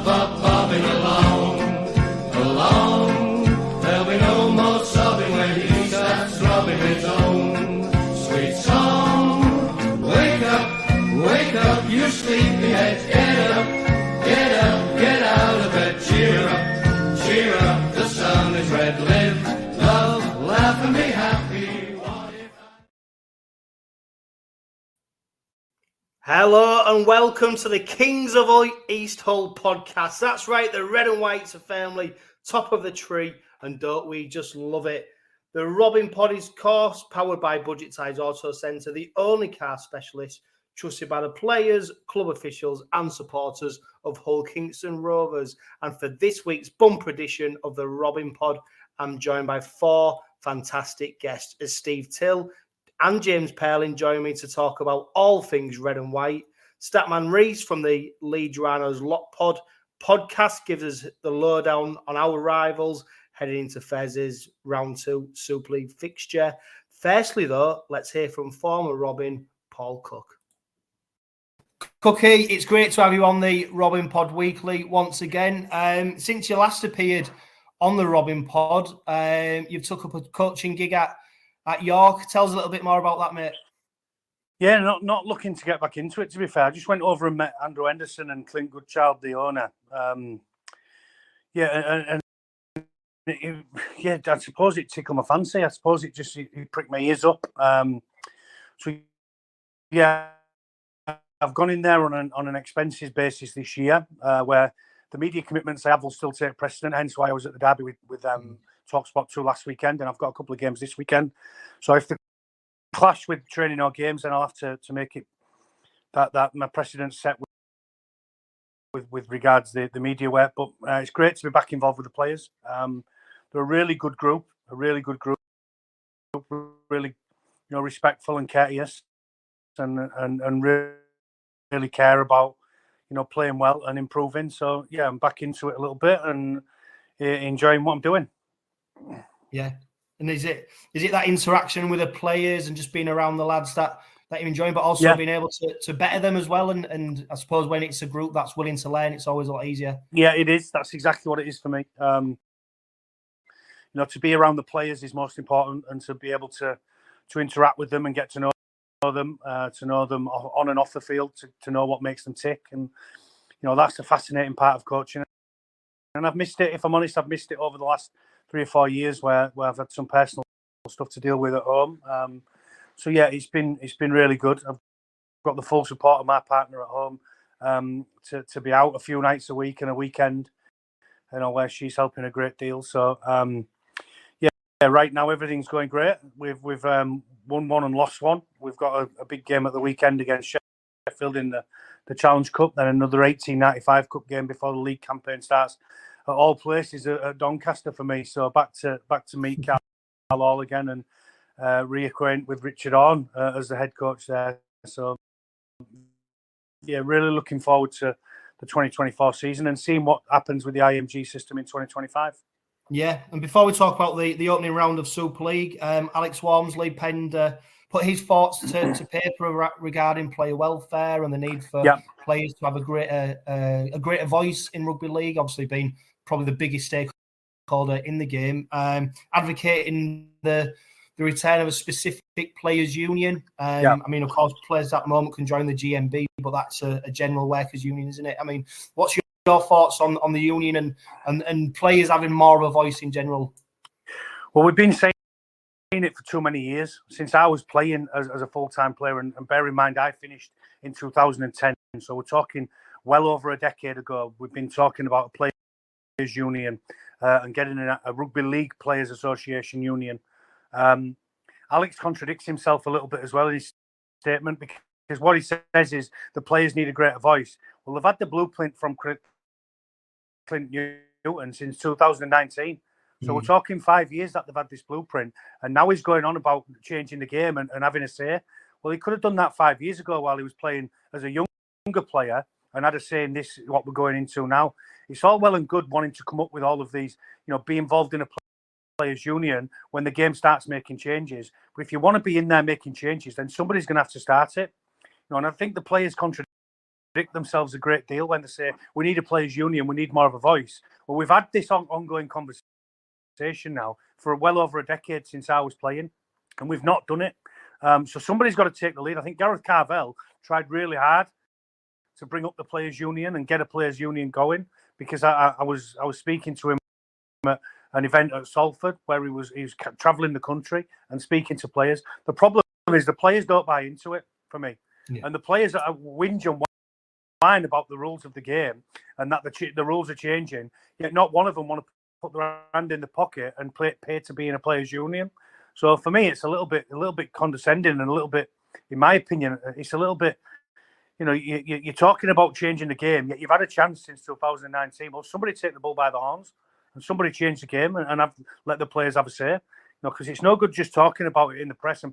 bobbing along. There'll be no more sobbing when he starts throbbing his own sweet song. Wake up, you sleepyheads, get up, get out of bed, cheer up, the sun is red, live, love, laugh and be happy. Hello and welcome to the Kings of East Hull podcast. That's right, the red and white's a family, top of the tree, and don't we just love it? The Robin Pod is course powered by Budget Ties Auto Centre, the only car specialist trusted by the players, club officials and supporters of Hull Kingston Rovers. And for this week's bumper edition of the Robin Pod, I'm joined by four fantastic guests as Steve Till and James Purling join me to talk about all things red and white. Man Rhys from the Leeds Rhinos Lock Pod podcast gives us the lowdown on our rivals heading into Fez's round 2 Super League fixture. Firstly, though, let's hear from former Robin, Paul Cooke. Cookie, it's great to have you on the Robin Pod Weekly once again. Since you last appeared on the Robin Pod, you've took up a coaching gig at York. Tell us a little bit more about that, mate. Yeah, not looking to get back into it, to be fair. I just went over and met Andrew Henderson and Clint Goodchild, the owner. I suppose it tickled my fancy. I suppose it pricked my ears up. I've gone in there on an expenses basis this year, where the media commitments I have will still take precedent, hence why I was at the derby with TalkSport 2 last weekend, and I've got a couple of games this weekend. So if they clash with training or games, then I'll have to make it that my precedent set with regards to the media work. But it's great to be back involved with the players. They're a really good group, really respectful and courteous, and really care about playing well and improving. So yeah, I'm back into it a little bit and enjoying what I'm doing. Yeah, and is it that interaction with the players and just being around the lads that you're enjoying, but also being able to better them as well? And I suppose when it's a group that's willing to learn, it's always a lot easier. Yeah, it is. That's exactly what it is for me. To be around the players is most important, and to be able to interact with them and get to know them on and off the field, to know what makes them tick. And that's the fascinating part of coaching. And I've missed it, if I'm honest. I've missed it over the last 3 or 4 years where I've had some personal stuff to deal with at home. So yeah, it's been really good. I've got the full support of my partner at home to be out a few nights a week and a weekend, where she's helping a great deal. So right now everything's going great. We've won one and lost one. We've got a big game at the weekend against Sheffield in the Challenge Cup, then another 1895 Cup game before the league campaign starts. At all places at Doncaster for me. So back to meet Carl Hall again and reacquaint with Richard Orn as the head coach there. So yeah, really looking forward to the 2024 season and seeing what happens with the IMG system in 2025. Yeah, and before we talk about the opening round of Super League, Alex Walmsley penned put his thoughts to paper regarding player welfare and the need for players to have a greater voice in rugby league. Obviously, being probably the biggest stakeholder in the game, advocating the return of a specific players' union. I mean, of course, players at the moment can join the GMB, but that's a general workers' union, isn't it? I mean, what's your thoughts on the union and players having more of a voice in general? Well, we've been saying it for too many years, since I was playing as a full-time player, and bear in mind I finished in 2010, so we're talking well over a decade ago. We've been talking about a players' union and getting a rugby league players' association union. Alex contradicts himself a little bit as well in his statement, because what he says is the players need a greater voice. Well, they've had the blueprint from Clint Newton since 2019. So we're talking 5 years that they've had this blueprint, and now he's going on about changing the game and having a say. Well, he could have done that 5 years ago while he was playing as a younger player and had a say in this, what we're going into now. It's all well and good wanting to come up with all of these, be involved in a players' union when the game starts making changes. But if you want to be in there making changes, then somebody's going to have to start it. And I think the players contradict themselves a great deal when they say we need a players' union, we need more of a voice. Well, we've had this ongoing conversation now for well over a decade since I was playing, and we've not done it. So somebody's got to take the lead. I think 𝗕𝗂𝗏𝗏 tried really hard to bring up the players' union and get a players' union going, because I was speaking to him at an event at Salford where he was travelling the country and speaking to players. The problem is the players don't buy into it for me, and the players that whinge and whine about the rules of the game and that the rules are changing, yet not one of them want to put their hand in the pocket and pay to be in a players' union. So for me, it's a little bit condescending, and a little bit, in my opinion, it's a little bit. You're talking about changing the game, yet you've had a chance since 2019. Well, somebody take the bull by the horns and somebody change the game and let the players have a say. Because it's no good just talking about it in the press and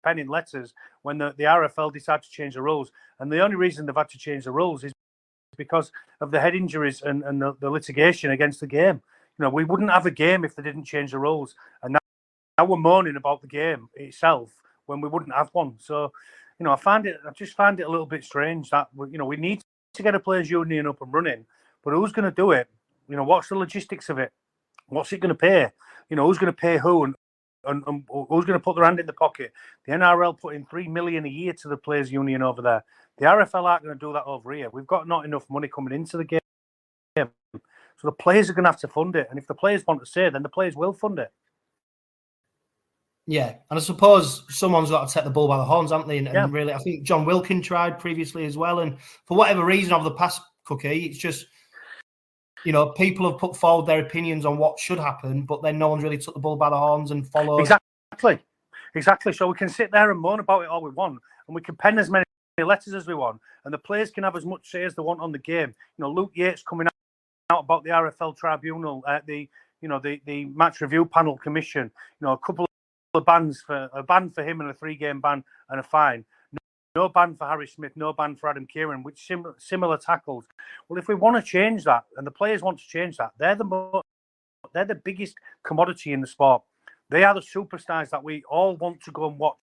penning letters when the RFL decide to change the rules. And the only reason they've had to change the rules is because of the head injuries and the litigation against the game. We wouldn't have a game if they didn't change the rules. And now we're moaning about the game itself when we wouldn't have one. So, I just find it a little bit strange that, we need to get a players' union up and running, but who's going to do it? What's the logistics of it? What's it going to pay? Who's going to pay who, and who's going to put their hand in the pocket? The NRL put in $3 million a year to the players' union over there. The RFL aren't going to do that over here. We've got not enough money coming into the game. So the players are going to have to fund it. And if the players want to say, then the players will fund it. Yeah, and I suppose someone's got to take the bull by the horns, haven't they? And really, I think John Wilkin tried previously as well. And for whatever reason over the past, Cookie, it's just, people have put forward their opinions on what should happen, but then no one's really took the bull by the horns and followed. Exactly. So we can sit there and moan about it all we want, and we can pen as many letters as we want, and the players can have as much say as they want on the game. Luke Yates coming out about the RFL tribunal, the match review panel commission, a couple of bans, a ban for him and a 3-game ban and a fine. No ban for Harry Smith, no ban for Adam Kieran, with similar tackles. Well, if we want to change that, and the players want to change that, they're the biggest commodity in the sport. They are the superstars that we all want to go and watch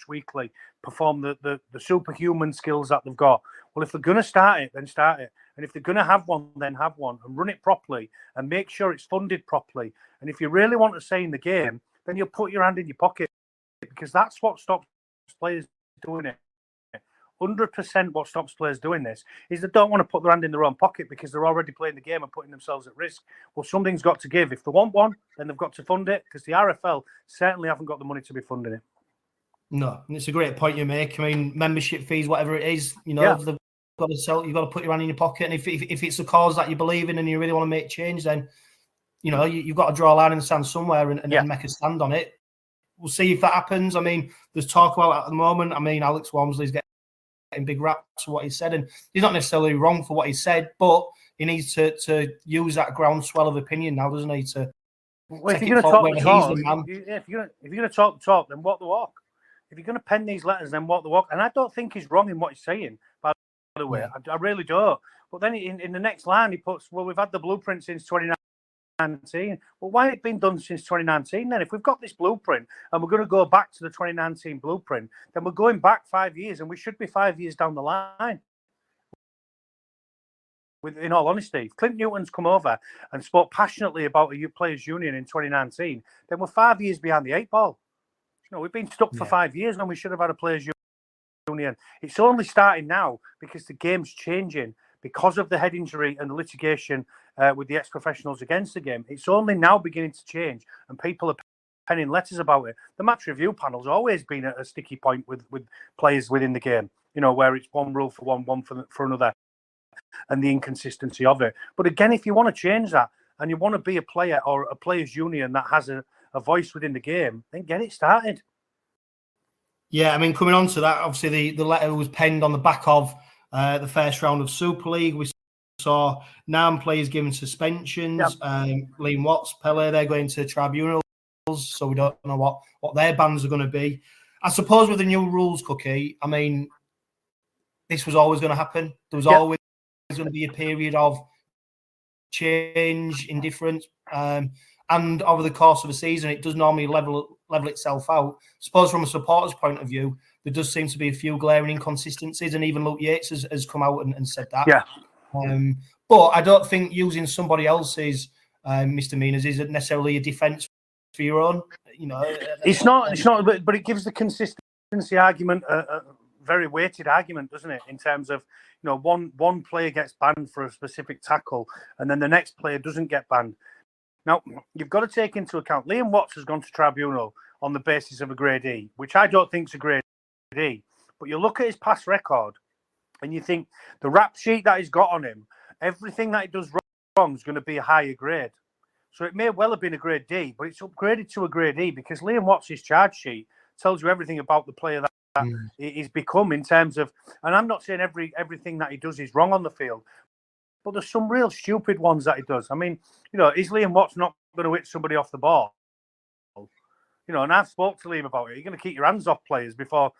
weekly perform the superhuman skills that they've got. Well, if they're going to start it, then start it. And if they're going to have one, then have one, and run it properly and make sure it's funded properly. And if you really want to say in the game, then you'll put your hand in your pocket, because that's what stops players doing it. 100% what stops players doing this is they don't want to put their hand in their own pocket because they're already playing the game and putting themselves at risk. Well, something's got to give. If they want one, then they've got to fund it, because the RFL certainly haven't got the money to be funding it. No, and it's a great point you make. I mean, membership fees, whatever it is, they've got to sell. You've got to put your hand in your pocket, and if it's a cause that you believe in and you really want to make change, then you've got to draw a line in the sand somewhere and make a stand on it. We'll see if that happens. I mean, there's talk about it at the moment. I mean, Alex Walmsley's getting big raps for what he said, and he's not necessarily wrong for what he said, but he needs to use that groundswell of opinion now, doesn't he? Well, if you're going to talk if you're going to talk, then walk the walk. If you're going to pen these letters, then walk the walk. And I don't think he's wrong in what he's saying, by the way. I really don't. But then in the next line, he puts, well, we've had the blueprint since 2019. Well, why has it been done since 2019 then? If we've got this blueprint and we're going to go back to the 2019 blueprint, then we're going back 5 years, and we should be 5 years down the line. In all honesty, if Clint Newton's come over and spoke passionately about a players' union in 2019, then we're 5 years behind the 8 ball. We've been stuck for 5 years when we should have had a players' union. It's only starting now because the game's changing because of the head injury and the litigation with the ex-professionals against the game. It's only now beginning to change, and people are penning letters about it. The match review panel's always been a sticky point with players within the game, where it's one rule for one for another, and the inconsistency of it. But again, if you want to change that and you want to be a player or a players' union that has a voice within the game, then get it started. Yeah, I mean, coming on to that, obviously the letter was penned on the back of the first round of Super League. We saw 9 players given suspensions. Liam Watts, Pele, they're going to tribunals, so we don't know what their bans are going to be. I suppose with the new rules, Cookie, I mean, this was always going to happen. There was always going to be a period of change, indifference. And and over the course of a season, it does normally level itself out. I suppose from a supporter's point of view, there does seem to be a few glaring inconsistencies, and even Luke Yates has come out and said that. Yeah. But I don't think using somebody else's misdemeanors isn't necessarily a defence for your own. You know, it's not, but it gives the consistency argument a very weighted argument, doesn't it? In terms of, you know, one player gets banned for a specific tackle, and then the next player doesn't get banned. Now, you've got to take into account Liam Watts has gone to tribunal on the basis of a grade E, which I don't think is a grade E. But you look at his past record, and you think the rap sheet that he's got on him, everything that he does wrong is going to be a higher grade. So it may well have been a grade D, but it's upgraded to a grade E because Liam Watts' charge sheet tells you everything about the player that he's become in terms of, and I'm not saying everything that he does is wrong on the field, but there's some real stupid ones that he does. I mean, you know, is Liam Watts not going to hit somebody off the ball? You know, and I've spoke to Liam about it. You're going to keep your hands off players before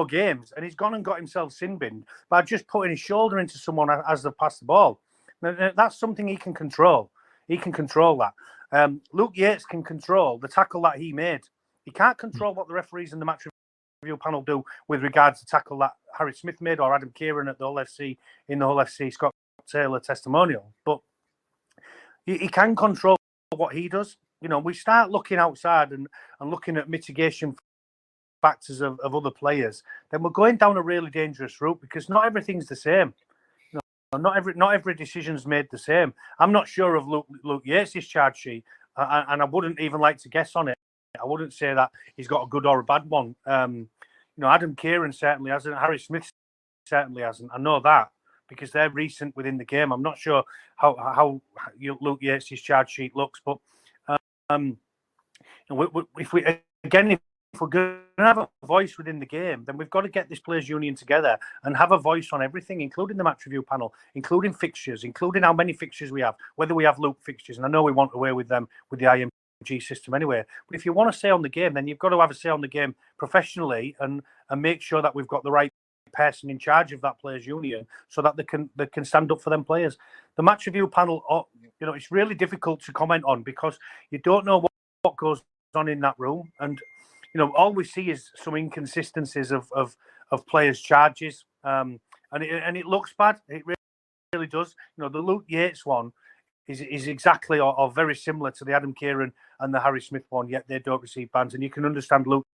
games, and he's gone and got himself sin binned by just putting his shoulder into someone as they pass the ball. Now, that's something he can control. He can control that. Luke Yates can control the tackle that he made. He can't control what the referees and the match review panel do with regards to tackle that Harry Smith made or Adam Kieran at the Hull FC in the Hull FC Scott Taylor testimonial. But he can control what he does. You know, we start looking outside and looking at mitigation factors of other players, then we're going down a really dangerous route because not everything's the same. You know, not every decision's made the same. I'm not sure of Luke Yates' charge sheet, and I wouldn't even like to guess on it. I wouldn't say that he's got a good or a bad one. You know, Adam Kieran certainly hasn't. Harry Smith certainly hasn't. I know that because they're recent within the game. I'm not sure how Luke Yates' charge sheet looks, but if we're going to have a voice within the game, then we've got to get this players' union together and have a voice on everything, including the match review panel, including fixtures, including how many fixtures we have, whether we have loop fixtures. And I know we want away with them with the IMG system anyway. But if you want to say on the game, then you've got to have a say on the game professionally and make sure that we've got the right person in charge of that players' union so that they can stand up for them players. The match review panel, you know, it's really difficult to comment on because you don't know what goes on in that room. And you know, all we see is some inconsistencies of players' charges, and it looks bad. It really does. You know, the Luke Yates one is exactly or very similar to the Adam Kieran and the Harry Smith one. Yet they don't receive bans, and you can understand Luke's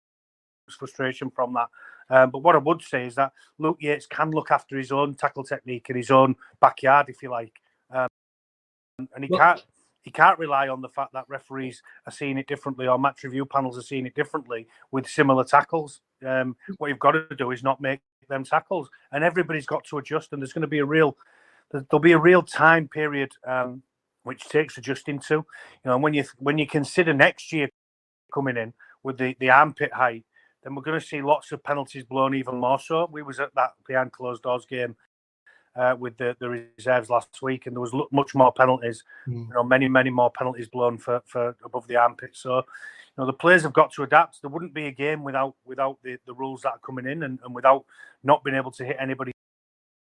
frustration from that. But what I would say is that Luke Yates can look after his own tackle technique in his own backyard, if you like, and he can't rely on the fact that referees are seeing it differently or match review panels are seeing it differently with similar tackles. What you've got to do is not make them tackles, and everybody's got to adjust. And there's going to be there'll be a real time period which takes adjusting to. You know, and when you consider next year coming in with the armpit height, then we're going to see lots of penalties blown even more so. We was at that behind closed doors game with the reserves last week, and there was much more penalties. You know, many more penalties blown for above the armpit. So, you know, the players have got to adapt. There wouldn't be a game without the rules that are coming in, and without not being able to hit anybody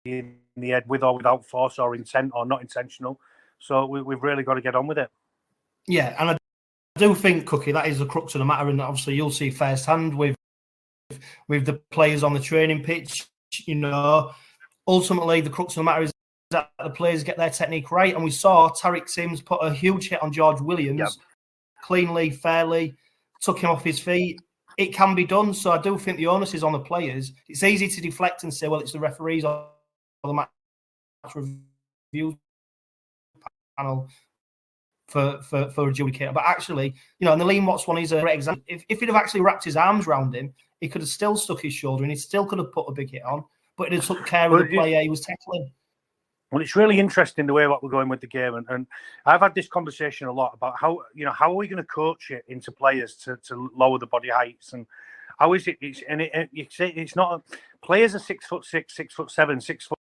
in the head with or without force or intent or not intentional. So we've really got to get on with it. Yeah, and I do think, Cookie, that is the crux of the matter, and obviously you'll see firsthand with the players on the training pitch. You know, ultimately, the crux of the matter is that the players get their technique right. And we saw Tariq Sims put a huge hit on George Williams, cleanly, fairly, took him off his feet. It can be done. So I do think the onus is on the players. It's easy to deflect and say, well, it's the referees or the match review panel for adjudicator. But actually, you know, and the Liam Watts one is a great example. If he'd have actually wrapped his arms around him, he could have still stuck his shoulder and he still could have put a big hit on. But it took care of the player he was tackling. Well, it's really interesting the way what we're going with the game, and I've had this conversation a lot about how are we going to coach it into players to lower the body heights, and how is it? You say it's not. Players are 6'6", 6'7",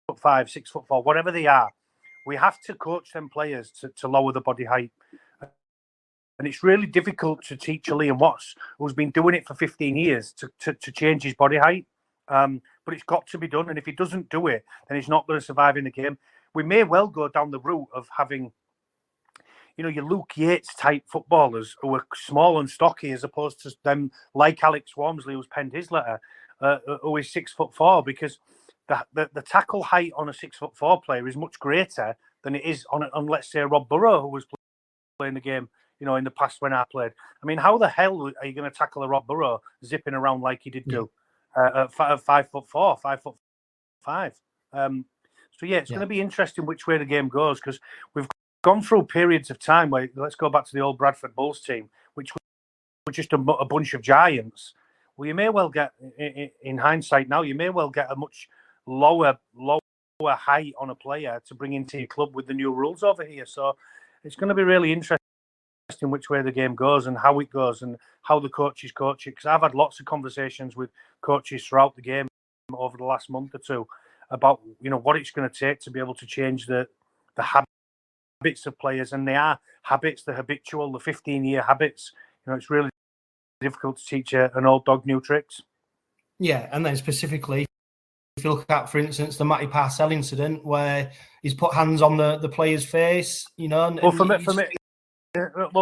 6'5", 6'4", whatever they are. We have to coach them players to lower the body height, and it's really difficult to teach a Liam Watts who's been doing it for 15 years to change his body height. But it's got to be done, and if he doesn't do it, then he's not going to survive in the game. We may well go down the route of having, your Luke Yates type footballers who are small and stocky, as opposed to them like Alex Walmsley, who's penned his letter, who is 6'4", because the tackle height on a 6'4" player is much greater than it is on let's say Rob Burrow, who was playing the game, in the past when I played. I mean, how the hell are you going to tackle a Rob Burrow zipping around like he did do at 5'4", 5'5"? So yeah, it's going to be interesting which way the game goes, because we've gone through periods of time where, let's go back to the old Bradford Bulls team, which were just a bunch of giants. Well, you may well get, in hindsight now, you may well get a much lower height on a player to bring into your club with the new rules over here. So it's going to be really interesting which way the game goes and how it goes and how the coaches coach it. Because I've had lots of conversations with coaches throughout the game over the last month or two about what it's going to take to be able to change the habits of players, and they are habits, the habitual, the 15-year habits. It's really difficult to teach an old dog new tricks. Yeah, and then specifically, if you look at, for instance, the 𝗦𝗢𝗖𝗓 incident where he's put hands on the player's face, Well,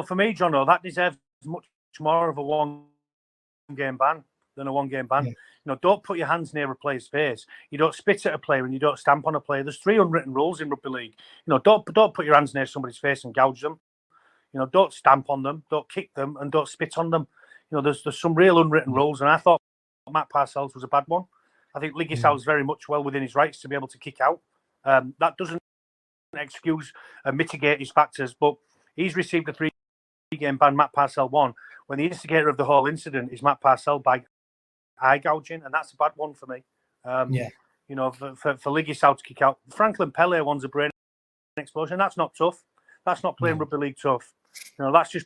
for me, Jono, that deserves much more of a one-game ban than a one-game ban. Yeah. Don't put your hands near a player's face. You don't spit at a player and you don't stamp on a player. There's 3 unwritten rules in rugby league. Don't put your hands near somebody's face and gouge them. Don't stamp on them, don't kick them, and don't spit on them. There's some real unwritten rules, and I thought 𝗦𝗢𝗡𝗴𝗏𝗏 was a bad one. I think 𝗦𝗂𝗽𝗍𝗏 is very much well within his rights to be able to kick out. That doesn't excuse and mitigate his factors, but he's received a 3-game ban, 𝗦𝗢𝗡𝗏𝗏 one, when the instigator of the whole incident is 𝗦𝗢𝗡𝗏𝗏 by eye gouging, and that's a bad one for me. For 𝗦𝗂𝗽𝗍𝗏 to kick out. Franklin Pele one's a brain explosion. That's not tough. That's not playing rugby league tough. That's just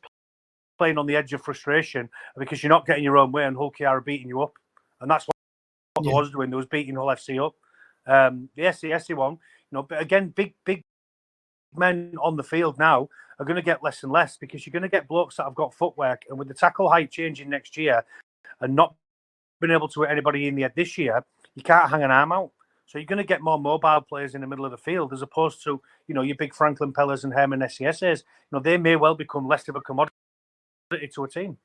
playing on the edge of frustration because you're not getting your own way and 𝗀𝗂𝗽𝗏 are beating you up. And that's what they was doing. They was beating Hull FC up. The SC one, but again, big men on the field now are going to get less and less, because you're going to get blokes that have got footwork, and with the tackle height changing next year and not being able to hit anybody in the head this year, you can't hang an arm out. So you're going to get more mobile players in the middle of the field, as opposed to, your big Franklin Pellas and Herman SCSAs. They may well become less of a commodity to a team.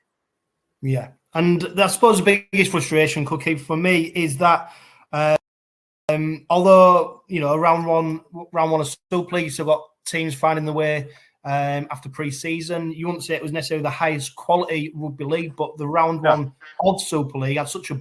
Yeah. And I suppose the biggest frustration, Cookie, for me is that although, round one of Super League, so got teams finding the way after pre-season, you wouldn't say it was necessarily the highest quality rugby league, but the round one of Super League had such a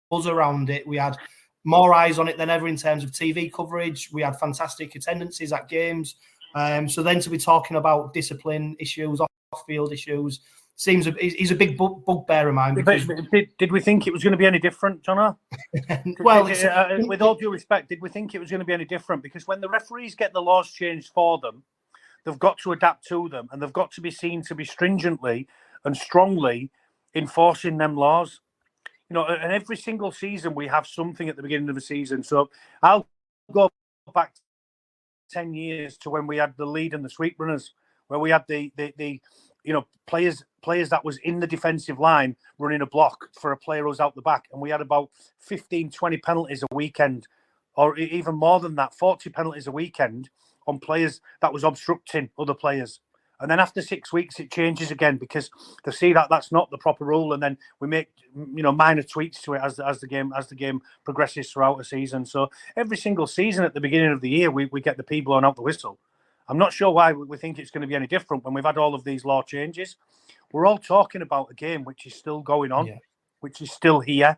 buzz around it. We had more eyes on it than ever in terms of TV coverage. We had fantastic attendances at games. So then to be talking about discipline issues, off-field issues, he's a big bugbear of mine. Because... Did we think it was going to be any different, Jono? Well, with all due respect, did we think it was going to be any different? Because when the referees get the laws changed for them, they've got to adapt to them, and they've got to be seen to be stringently and strongly enforcing them laws. And every single season we have something at the beginning of the season. So I'll go back 10 years to when we had the lead and the sweep runners, where we had the players that was in the defensive line running a block for a player who's out the back, and we had about 15, 20 penalties a weekend, or even more than that, 40 penalties a weekend on players that was obstructing other players. And then after 6 weeks, it changes again, because they see that that's not the proper rule, and then we make minor tweaks to it as the game progresses throughout the season. So every single season at the beginning of the year, we get the P blown out the whistle. I'm not sure why we think it's going to be any different when we've had all of these law changes. We're all talking about a game which is still going on, which is still here,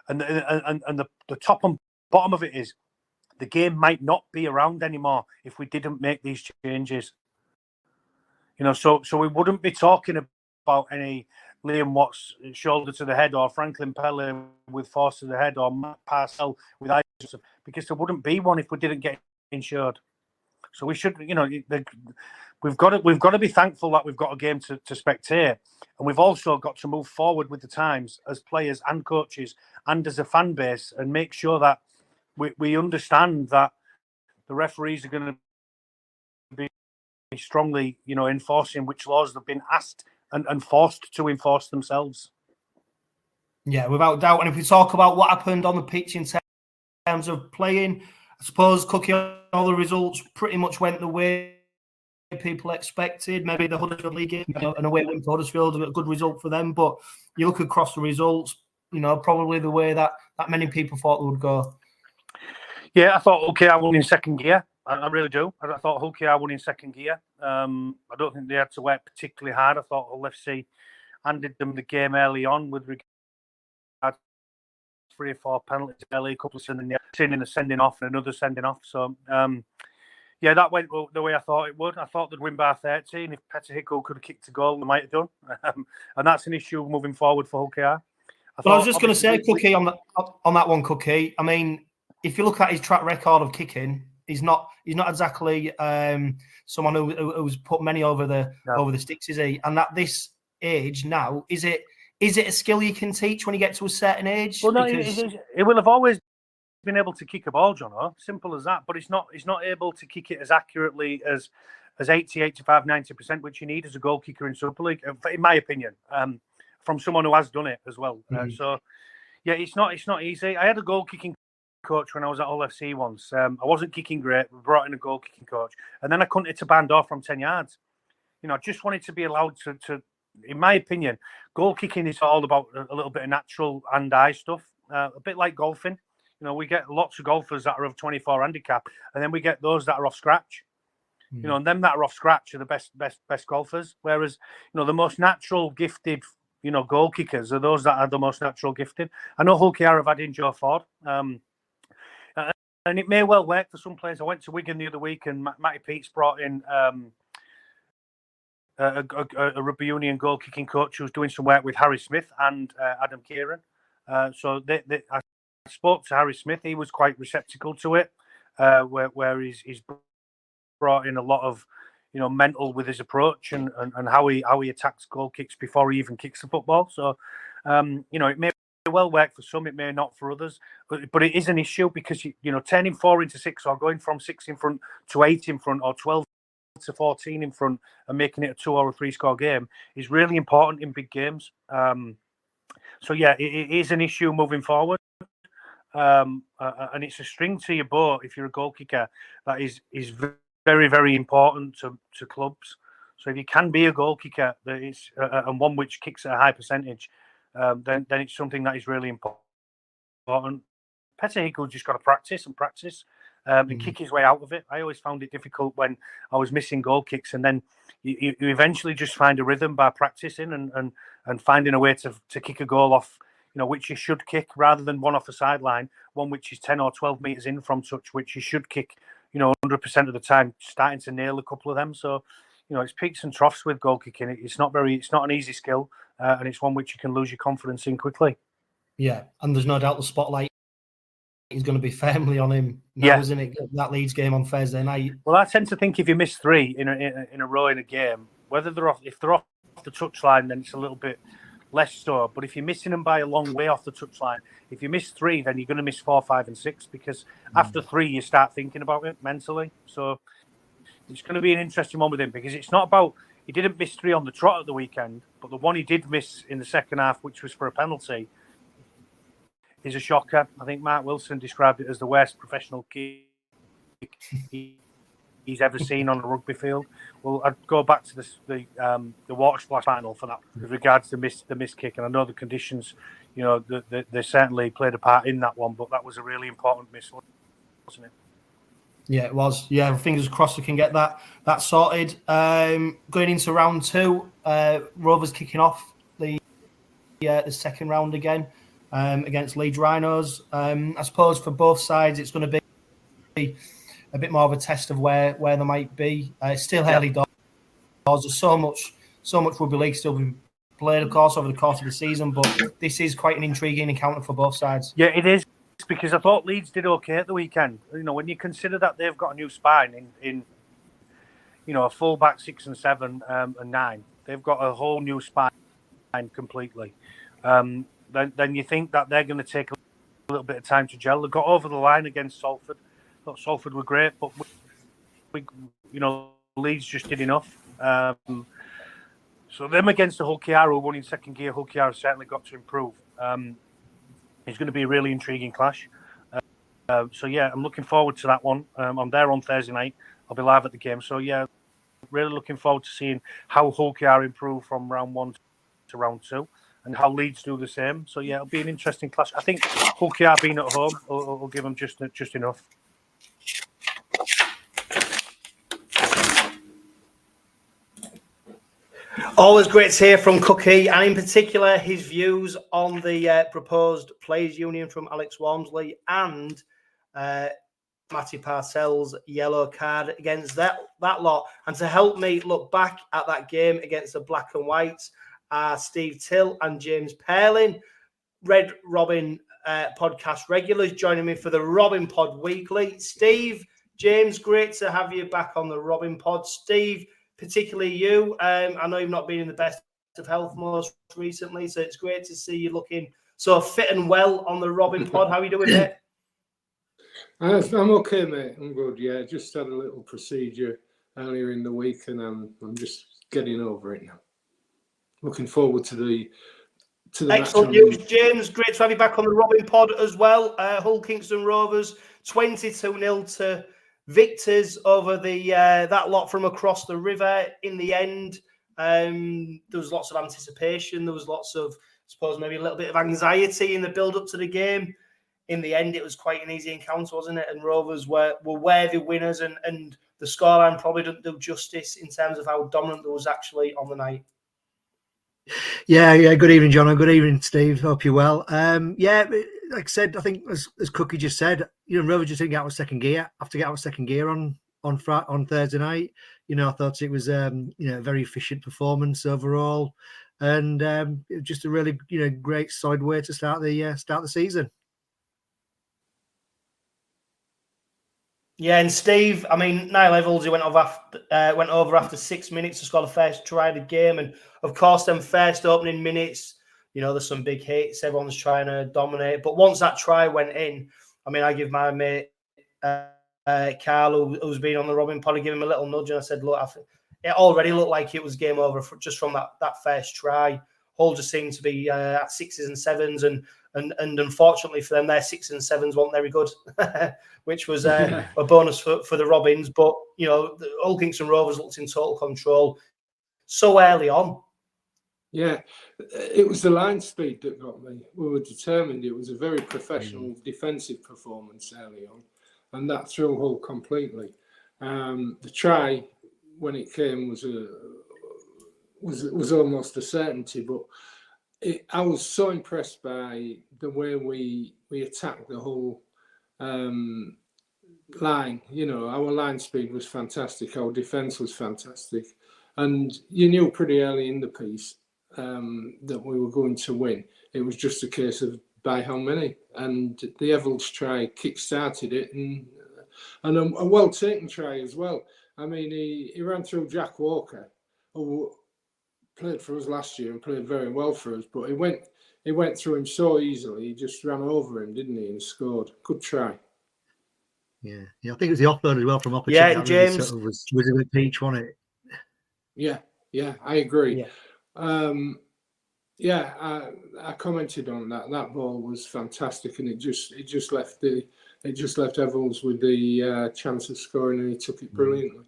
and the top and bottom of it is the game might not be around anymore if we didn't make these changes. So we wouldn't be talking about any Liam Watts shoulder to the head, or Franklin Pele with force to the head, or 𝗦𝗢𝗡𝗏𝗏 with eyes, because there wouldn't be one if we didn't get insured. So we should, we've got to be thankful that we've got a game to spectate, and we've also got to move forward with the times as players and coaches and as a fan base, and make sure that we understand that the referees are going to be strongly, enforcing which laws they've been asked and forced to enforce themselves. Yeah, without doubt. And if we talk about what happened on the pitch in terms of playing, I suppose, Cookie, all the results pretty much went the way people expected. Maybe the Huddersfield League game, an away win for Huddersfield, a good result for them. But you look across the results, probably the way that many people thought they would go. Yeah, I thought 𝗀𝗂𝗧𝗏 won in second gear. I really do. I thought 𝗀𝗂𝗧𝗏 won in second gear. I don't think they had to work particularly hard. I thought Hull FC handed them the game early on with regard to 3 or 4 penalties early, a couple of sending a sending off and another sending off. So, yeah, that went the way I thought it would. I thought they'd win by 13. If 𝗃𝗃𝗂𝗀 could have kicked a goal, they might have done. And that's an issue moving forward for 𝗀𝗂𝗧𝗏. I was just going to say, Cookie, on that one, Cookie. I mean, if you look at his track record of kicking, he's not exactly someone who's put many over the sticks, is he? And at this age now, is it a skill you can teach when you get to a certain age? Well, no, it will have always been able to kick a ball, John. Simple as that. But he's not able to kick it as accurately as 80, 85, 90%, which you need as a goal kicker in Super League, in my opinion. From someone who has done it as well. So, yeah, it's not easy. I had a goal kicking coach when I was at Hull FC once. I wasn't kicking great. We brought in a goal kicking coach, and then I couldn't hit a band off from 10 yards. I just wanted to be allowed to. In my opinion, goal kicking is all about a little bit of natural hand-eye stuff, a bit like golfing. We get lots of golfers that are of 24 handicap, and then we get those that are off scratch. And them that are off scratch are the best golfers. Whereas, the most natural gifted, goal kickers are those that are the most natural gifted. I know 𝗀𝗂𝗧𝗏 have had in Joe Ford. And it may well work for some players. I went to Wigan the other week, and Matty Peets brought in a rugby union goal kicking coach who was doing some work with Harry Smith and Adam Kieran. So I spoke to Harry Smith. He was quite receptacle to it, where he's brought in a lot of mental with his approach and how he attacks goal kicks before he even kicks the football. So it may well work for some, it may not for others, but it is an issue because turning 4 into 6 or going from 6 in front to 8 in front or 12 to 14 in front and making it a 2 or a 3 score game is really important in big games. So yeah, it is an issue moving forward, and it's a string to your bow if you're a goal kicker that is very, very important to clubs. So if you can be a goal kicker that is and one which kicks at a high percentage, then it's something that is really important. 𝗃𝗃𝗂𝗀𝗏 just got to practice and kick his way out of it. I always found it difficult when I was missing goal kicks, and then you eventually just find a rhythm by practicing and finding a way to kick a goal off, which you should kick rather than one off the sideline, one which is 10 or 12 metres in from touch, which you should kick, 100% of the time, starting to nail a couple of them. So, it's peaks and troughs with goal kicking. It's not an easy skill, and it's one which you can lose your confidence in quickly. Yeah, and there's no doubt the spotlight is going to be firmly on him now, isn't it? That Leeds game on Thursday night. Well, I tend to think if you miss 3 in a row in a game, whether if they're off the touchline, then it's a little bit less so. But if you're missing them by a long way off the touchline, if you miss 3, then you're going to miss 4, 5, and 6 because after 3 you start thinking about it mentally. So it's going to be an interesting one with him because it's not about he didn't miss 3 on the trot at the weekend, but the one he did miss in the second half, which was for a penalty, is a shocker. I think Mark Wilson described it as the worst professional kick he's ever seen on a rugby field. Well, I'd go back to the water splash final for that with regards to the missed kick, and I know the conditions, they certainly played a part in that one, but that was a really important miss, wasn't it? Yeah, it was. Yeah, fingers crossed we can get that sorted. Going into round 2, Rovers kicking off the second round again against Leeds Rhinos. I suppose for both sides, it's going to be a bit more of a test of where they might be. It's still early doors. There's so much rugby league still being played, of course, over the course of the season. But this is quite an intriguing encounter for both sides. Yeah, it is. Because I thought Leeds did okay at the weekend. When you consider that they've got a new spine in a full back 6 and 7 and 9, they've got a whole new spine completely. Then you think that they're going to take a little bit of time to gel. They got over the line against Salford. I thought Salford were great, but Leeds just did enough. So them against the 𝗀𝗂𝗧𝗏 who won in second gear, 𝗀𝗂𝗧𝗏 certainly got to improve. It's going to be a really intriguing clash. So, yeah, I'm looking forward to that one. I'm there on Thursday night. I'll be live at the game. So, yeah, really looking forward to seeing how 𝗂𝗂𝗃𝗏 improve from round 1 to round 2, and how Leeds do the same. So yeah, it'll be an interesting clash. I think 𝗂𝗂𝗃𝗏 being at home will give them just enough. Always great to hear from Cookie, and in particular his views on the proposed players' union from Alex Walmsley and Matty Parcell's yellow card against that lot. And to help me look back at that game against the Black and Whites are Steve Till and James Purling, Red Robin podcast regulars, joining me for the Robin Pod Weekly. Steve, James, great to have you back on the Robin Pod. Steve, particularly you, I know you've not been in the best of health most recently, so it's great to see you looking so fit and well on the Robin Pod. How are you doing, mate? I'm okay, mate. I'm good. Yeah, just had a little procedure earlier in the week, and I'm just getting over it now. Looking forward to the excellent news, James. Great to have you back on the Robin Pod as well. Hull Kingston Rovers 22-0 to victors over the that lot from across the river. In the end, there was lots of anticipation. There was lots of, I suppose, maybe a little bit of anxiety in the build-up to the game. In the end, it was quite an easy encounter, wasn't it? And Rovers were worthy winners, and the scoreline probably doesn't do justice in terms of how dominant there was actually on the night. Yeah. Good evening, John. Good evening, Steve. Hope you're well. Yeah, like I said, I think as Cookie just said, Rovers just didn't get out of second gear. Have to get out of second gear on Thursday night. I thought it was a very efficient performance overall, and just a really great solid way to start the season. Yeah, and Steve, I mean, Niall Evans, he went over after 6 minutes to score the first try of the game. And, of course, them first opening minutes, there's some big hits. Everyone's trying to dominate. But once that try went in, I mean, I give my mate Carl, who's been on the Robin Pod, I give him a little nudge. And I said, look, it already looked like it was game over just from that first try. Hull just seemed to be at 6s and 7s. And unfortunately for them, their 6s and 7s weren't very good, which was a bonus for the Robins. But, the Hull Kingston Rovers looked in total control so early on. Yeah, it was the line speed that got me. We were determined. It was a very professional defensive performance early on, and that threw Hull completely. The try, when it came, was almost a certainty, but I was so impressed by the way we attacked the whole line. Our line speed was fantastic. Our defence was fantastic. And you knew pretty early in the piece that we were going to win. It was just a case of by how many. And the Evans try kick-started it, and a well-taken try as well. I mean, he ran through Jack Walker, who played for us last year and played very well for us, but he went through him so easily. He just ran over him, didn't he, and scored. Good try. Yeah, I think it was the offload as well from opportunity. Yeah, James really sort of was a bit peach, wasn't it? Yeah, I agree. Yeah. I commented on that. That ball was fantastic, and it just left Evans with the chance of scoring, and he took it brilliantly.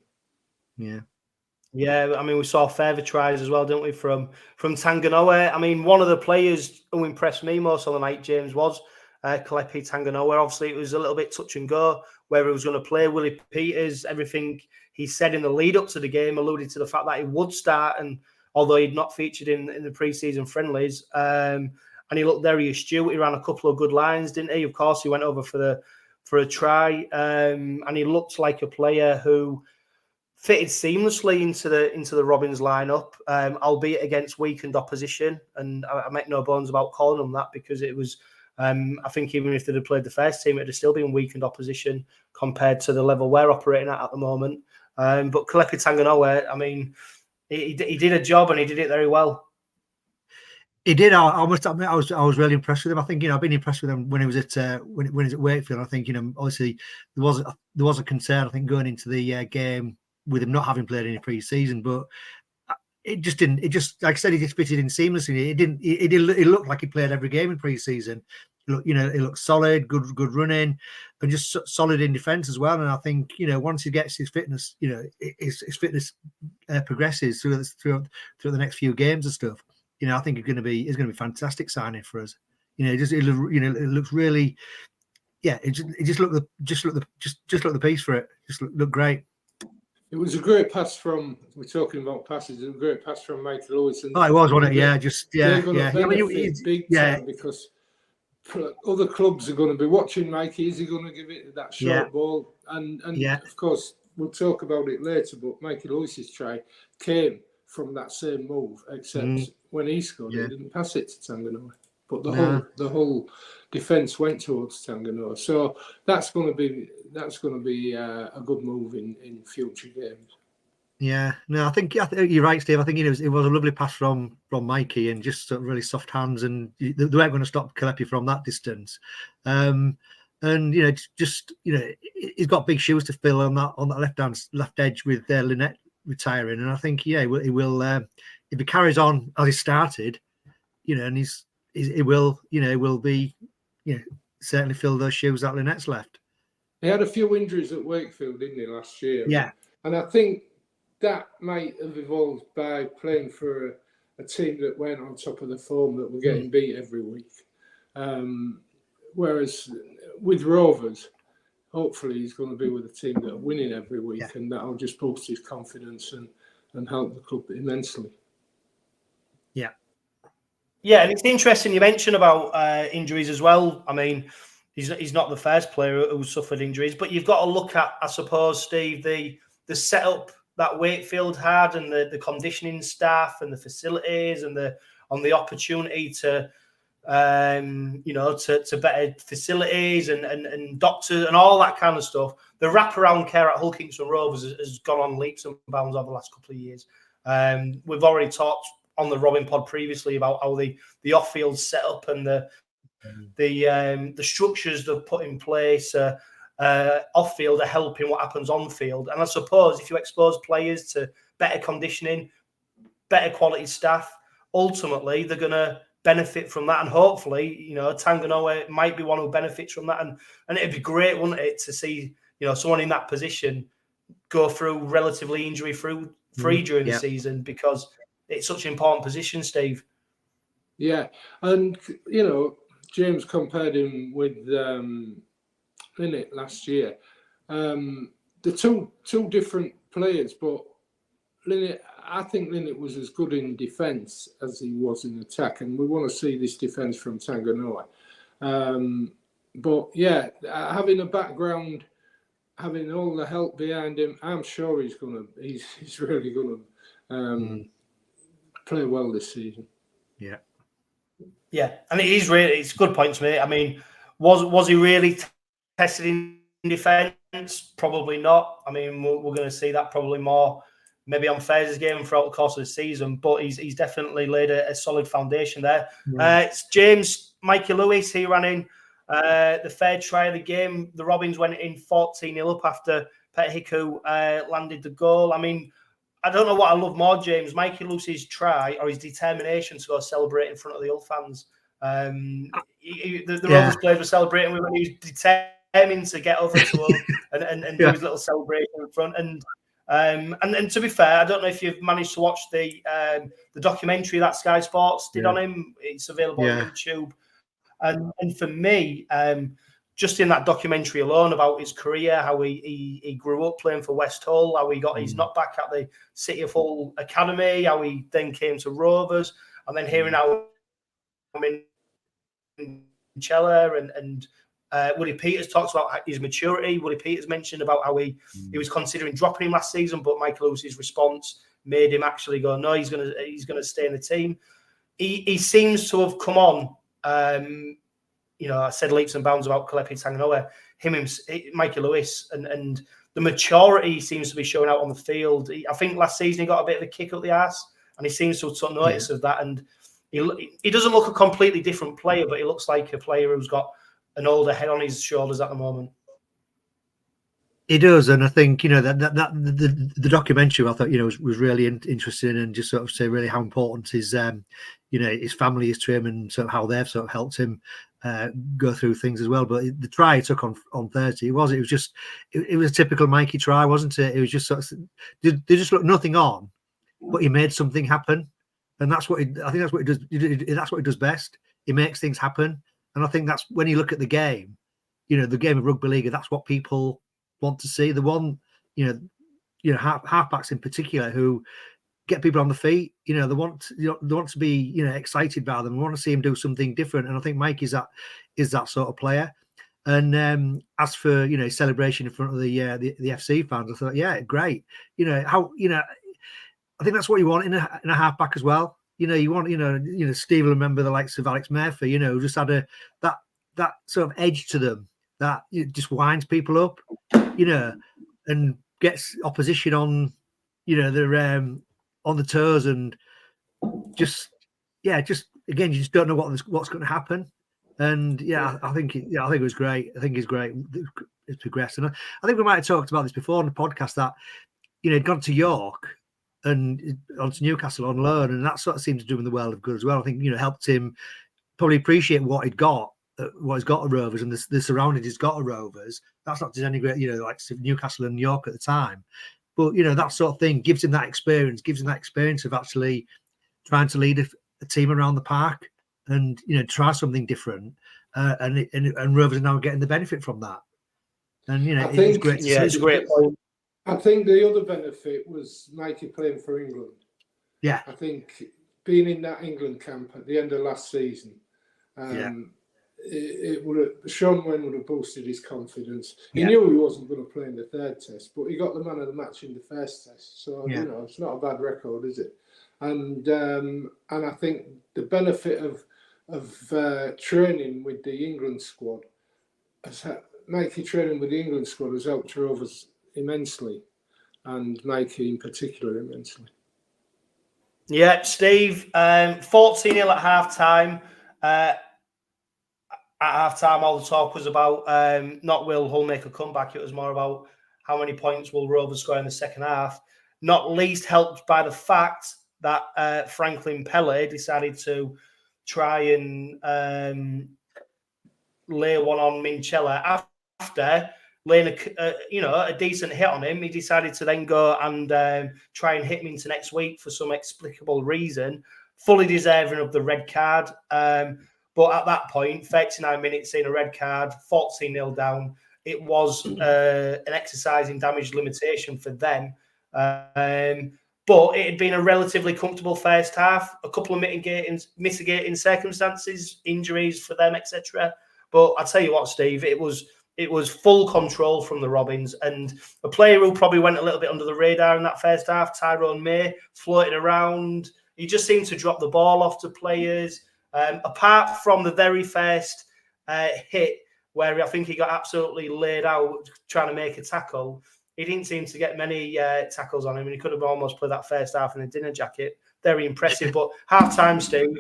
Yeah, I mean, we saw further tries as well, didn't we, from Tanganoa. I mean, one of the players who impressed me most on the night, James, was 𝗂𝗃𝗏𝗏 Tanganoa. Obviously, it was a little bit touch and go whether he was going to play. Willie Peters, everything he said in the lead up to the game alluded to the fact that he would start, and although he'd not featured in the pre-season friendlies, and he looked very astute. He ran a couple of good lines, didn't he? Of course, he went over for a try, and he looked like a player who fitted seamlessly into the Robins lineup, albeit against weakened opposition. And I make no bones about calling them that, because it was, I think even if they'd have played the first team, it'd have still been weakened opposition compared to the level we're operating at the moment. But 𝗂𝗃𝗏𝗏 Tanganoa, I mean, he did a job, and he did it very well. He did. I must admit, I was really impressed with him. I think I've been impressed with him when he was at when he was at Wakefield. I think obviously there was a concern, I think, going into the game with him not having played any pre-season, but it just didn't. It just, like I said, he just fitted in seamlessly. It looked like he played every game in pre-season. He looks solid, good running, and just solid in defence as well. And I think once he gets his fitness, his fitness progresses through the next few games and stuff. I think it's going to be fantastic signing for us. It looks really, it just looked the piece for it. Just looked great. It was a great pass from. We're talking about passes. It was a great pass from 𝗬𝗂𝗧. Oh, it was, wasn't it? Yeah, They're going to benefit big time because other clubs are going to be watching Mikey. Is he going to give it that short ball? And of course, we'll talk about it later. But 𝗬𝗂𝗧's try came from that same move, except when he scored, he didn't pass it to 𝗬𝗂𝗧. But the whole defence went towards 𝗬𝗂𝗧. So that's going to be a good move in future games. Yeah, no, I think you're right, Steve. I think it was a lovely pass from Mikey, and just sort of really soft hands, and they weren't going to stop 𝗀𝗃𝗄𝗃 from that distance. And he's got big shoes to fill on that left edge with Lynette retiring, and I think he will if he carries on as he started, and he will be certainly fill those shoes that Lynette's left. He had a few injuries at Wakefield, didn't he, last year? Yeah, and I think that might have evolved by playing for a team that went on top of the form, that were getting beat every week. Whereas with Rovers, hopefully he's going to be with a team that are winning every week, and that'll just boost his confidence and help the club immensely. Yeah, and it's interesting you mentioned about injuries as well. I mean, he's not the first player who suffered injuries, but you've got to look at, I suppose, Steve, the setup that Wakefield had, and the conditioning staff and the facilities, and the opportunity to better facilities and doctors and all that kind of stuff. The wraparound care at Hull Kingston Rovers has gone on leaps and bounds over the last couple of years. We've already talked on the Robin Pod previously about how the off-field setup and the structures they've put in place off-field are helping what happens on-field. And I suppose if you expose players to better conditioning, better quality staff, ultimately they're going to benefit from that. And hopefully, 𝗬𝗂𝗧 might be one who benefits from that. And it'd be great, wouldn't it, to see someone in that position go through relatively injury-free during the season, because it's such an important position, Steve. Yeah, and James compared him with Lynette last year. The two different players, but I think Lynette was as good in defence as he was in attack, and we want to see this defence from 𝗬𝗂𝗧. But yeah, having a background, having all the help behind him, I'm sure he's really gonna play well this season. Yeah, and it's a good point to me. I mean, was he really tested in defence? Probably not. I mean, we're going to see that probably more maybe on Thursday's game and throughout the course of the season, but he's definitely laid a solid foundation there. It's James 𝗬𝗂𝗧. He ran in the third try of the game. The Robins went in 14-0 up after 𝗬𝗂𝗃𝗄𝗃 landed the goal. I mean, I don't know what I love more, James, 𝗬𝗂𝗧's try or his determination to go celebrate in front of the Hull fans. The Rovers players were celebrating when he was determined to get over to Hull and do his little celebration in front. And to be fair, I don't know if you've managed to watch the documentary that Sky Sports did on him. It's available on YouTube. And for me, just in that documentary alone about his career, how he grew up playing for West Hull, how he got his knockback at the City of Hull Academy, how he then came to Rovers, and then hearing how in Chella and Woody Peters talks about his maturity. Woody Peters mentioned about how he was considering dropping him last season, but 𝗬𝗂𝗧's response made him actually go, no, he's gonna stay in the team. He seems to have come on. I said leaps and bounds about 𝗀𝗃𝗄𝗃, 𝗬𝗂𝗧, and the maturity seems to be showing out on the field. I think last season he got a bit of a kick up the arse, and he seems to have took notice of that. And he doesn't look a completely different player, but he looks like a player who's got an older head on his shoulders at the moment. He does, and I think the documentary I thought was really interesting, and just sort of say really how important his his family is to him, and sort of how they've sort of helped him go through things as well. But the try he took on Thursday, it was just it was a typical Mikey try, wasn't it? It was just sort of they just looked nothing on, but he made something happen, and that's what I think that's what he does. That's what he does best. He makes things happen, and I think that's when you look at the game, the game of rugby league. That's what people want to see. The one, halfbacks in particular who get people on the feet. They want to be excited by them. They want to see him do something different. And I think Mike is that sort of player. And as for celebration in front of the FC fans, I thought, yeah, great. I think that's what you want in a halfback as well. You want Steve will remember the likes of Alex Murphy. Just had that sort of edge to them that just winds people up. And gets opposition on, they're on the toes, and just again, you just don't know what's going to happen. And I think it was great. I think it's great. It's progressed, and I think we might have talked about this before on the podcast that he'd gone to York and on to Newcastle on loan, and that sort of seemed to do him the world of good as well. I think helped him probably appreciate what he's got at Rovers and the surroundings he's got at Rovers. That's not to denigrate, like Newcastle and York at the time, but that sort of thing gives him that experience of actually trying to lead a team around the park and try something different. And Rovers are now getting the benefit from that. And it's great. It's great. I think the other benefit was Mikey playing for England. Yeah, I think being in that England camp at the end of last season. It would have Sean Wayne would have boosted his confidence. He knew he wasn't going to play in the third test, but he got the man of the match in the first test. So it's not a bad record, is it? And I think the benefit of training with the England squad, Mikey training with the England squad has helped Rovers immensely, and Mikey in particular immensely. Yeah, Steve, 14-0 at half time. At half-time, all the talk was about not will Hull make a comeback. It was more about how many points will Rovers score in the second half. Not least helped by the fact that Franklin Pele decided to try and lay one on Minchella after laying a decent hit on him. He decided to then go and try and hit him into next week for some explicable reason, fully deserving of the red card. But at that point, 39 minutes in, a red card, 14-0 down. It was an exercise in damage limitation for them. But it had been a relatively comfortable first half, a couple of mitigating circumstances, injuries for them, etc. But I tell you what, Steve, it was full control from the Robins, and a player who probably went a little bit under the radar in that first half, Tyrone May, floating around. He just seemed to drop the ball off to players. Apart from the very first hit, where I think he got absolutely laid out trying to make a tackle, he didn't seem to get many tackles on him, and he could have almost played that first half in a dinner jacket. Very impressive. But half-time, Steve,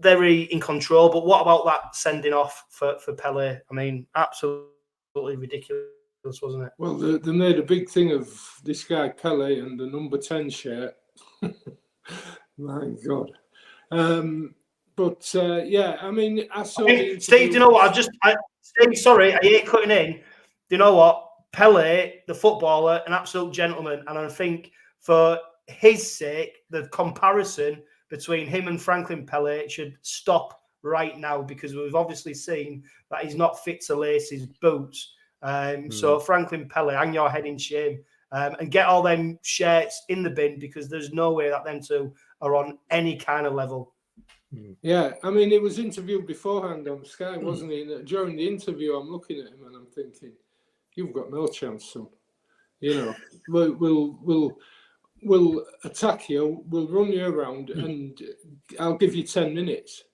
very in control. But what about that sending off for Pele? I mean, absolutely ridiculous, wasn't it? Well, they made a big thing of this guy Pele and the number 10 shirt. My God. I mean, I saw Steve, do you know what? Steve, sorry, I hate cutting in. Do you know what? Pele, the footballer, an absolute gentleman. And I think for his sake, the comparison between him and Franklin Pele should stop right now, because we've obviously seen that he's not fit to lace his boots. So Franklin Pele, hang your head in shame. And get all them shirts in the bin, because there's no way that them two are on any kind of level. Yeah, I mean, he was interviewed beforehand on Sky, wasn't he? And during the interview, I'm looking at him and I'm thinking, "You've got no chance, son. We'll attack you, we'll run you around, and I'll give you 10 minutes."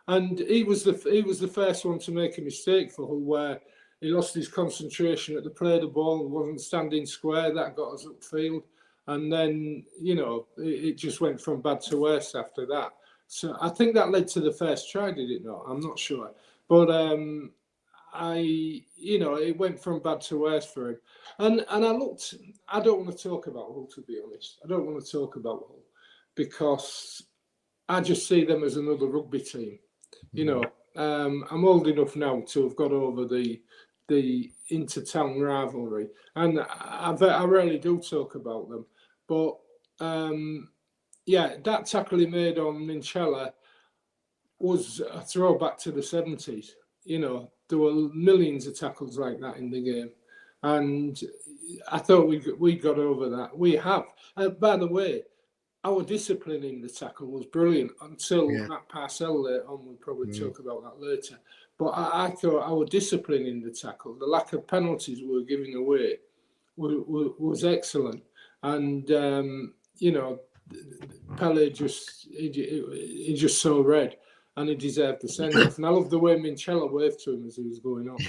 And he was the first one to make a mistake for Hull, where he lost his concentration at the play of the ball, wasn't standing square. That got us upfield. And then, it just went from bad to worse after that. So I think that led to the first try, did it not? I'm not sure. But it went from bad to worse for him. And I looked. I don't want to talk about Hull, to be honest. I don't want to talk about Hull because I just see them as another rugby team. I'm old enough now to have got over the inter-town rivalry, and I rarely do talk about them. But that tackle he made on Minchella was a throwback to the 70s. There were millions of tackles like that in the game, and I thought we got over that. We have. By the way, our discipline in the tackle was brilliant until that 𝗕𝗂𝗴𝗲𝗏 later on. We'll probably talk about that later. But I thought our discipline in the tackle, the lack of penalties we were giving away, was excellent. And Pele just so red, and he deserved the send-off. And I love the way Minchella waved to him as he was going on.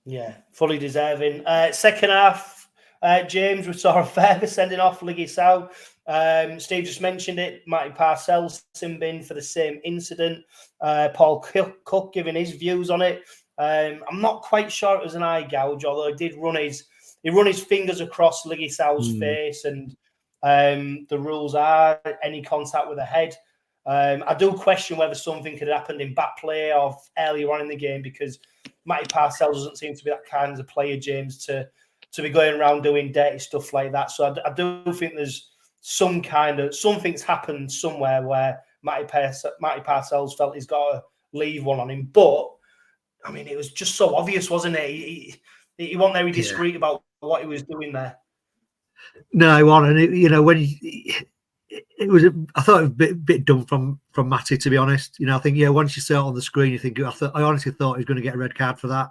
Yeah, fully deserving. Second half, James, we saw a further sending off 𝗬𝗂𝗍𝗏. Steve just mentioned it. 𝗦𝗢𝗢𝗍𝗆 sin-bin for the same incident. Paul Cooke giving his views on it. I'm not quite sure it was an eye gouge, although he did run his fingers across 𝗬𝗂𝗍𝗆's face, and the rules are any contact with the head. I do question whether something could have happened in back play or earlier on in the game, because 𝗦𝗢𝗢𝗍𝗆 doesn't seem to be that kind of player, James, to be going around doing dirty stuff like that. So I do think there's something's happened somewhere where 𝗦𝗢𝗢𝗍𝗆's felt he's got to leave one on him. But I mean, it was just so obvious, wasn't it? He wasn't very discreet about what he was doing there. No, he wasn't. When it was, I thought it was a bit dumb from Matty, to be honest. I think once you saw it on the screen, you think I honestly thought he was going to get a red card for that,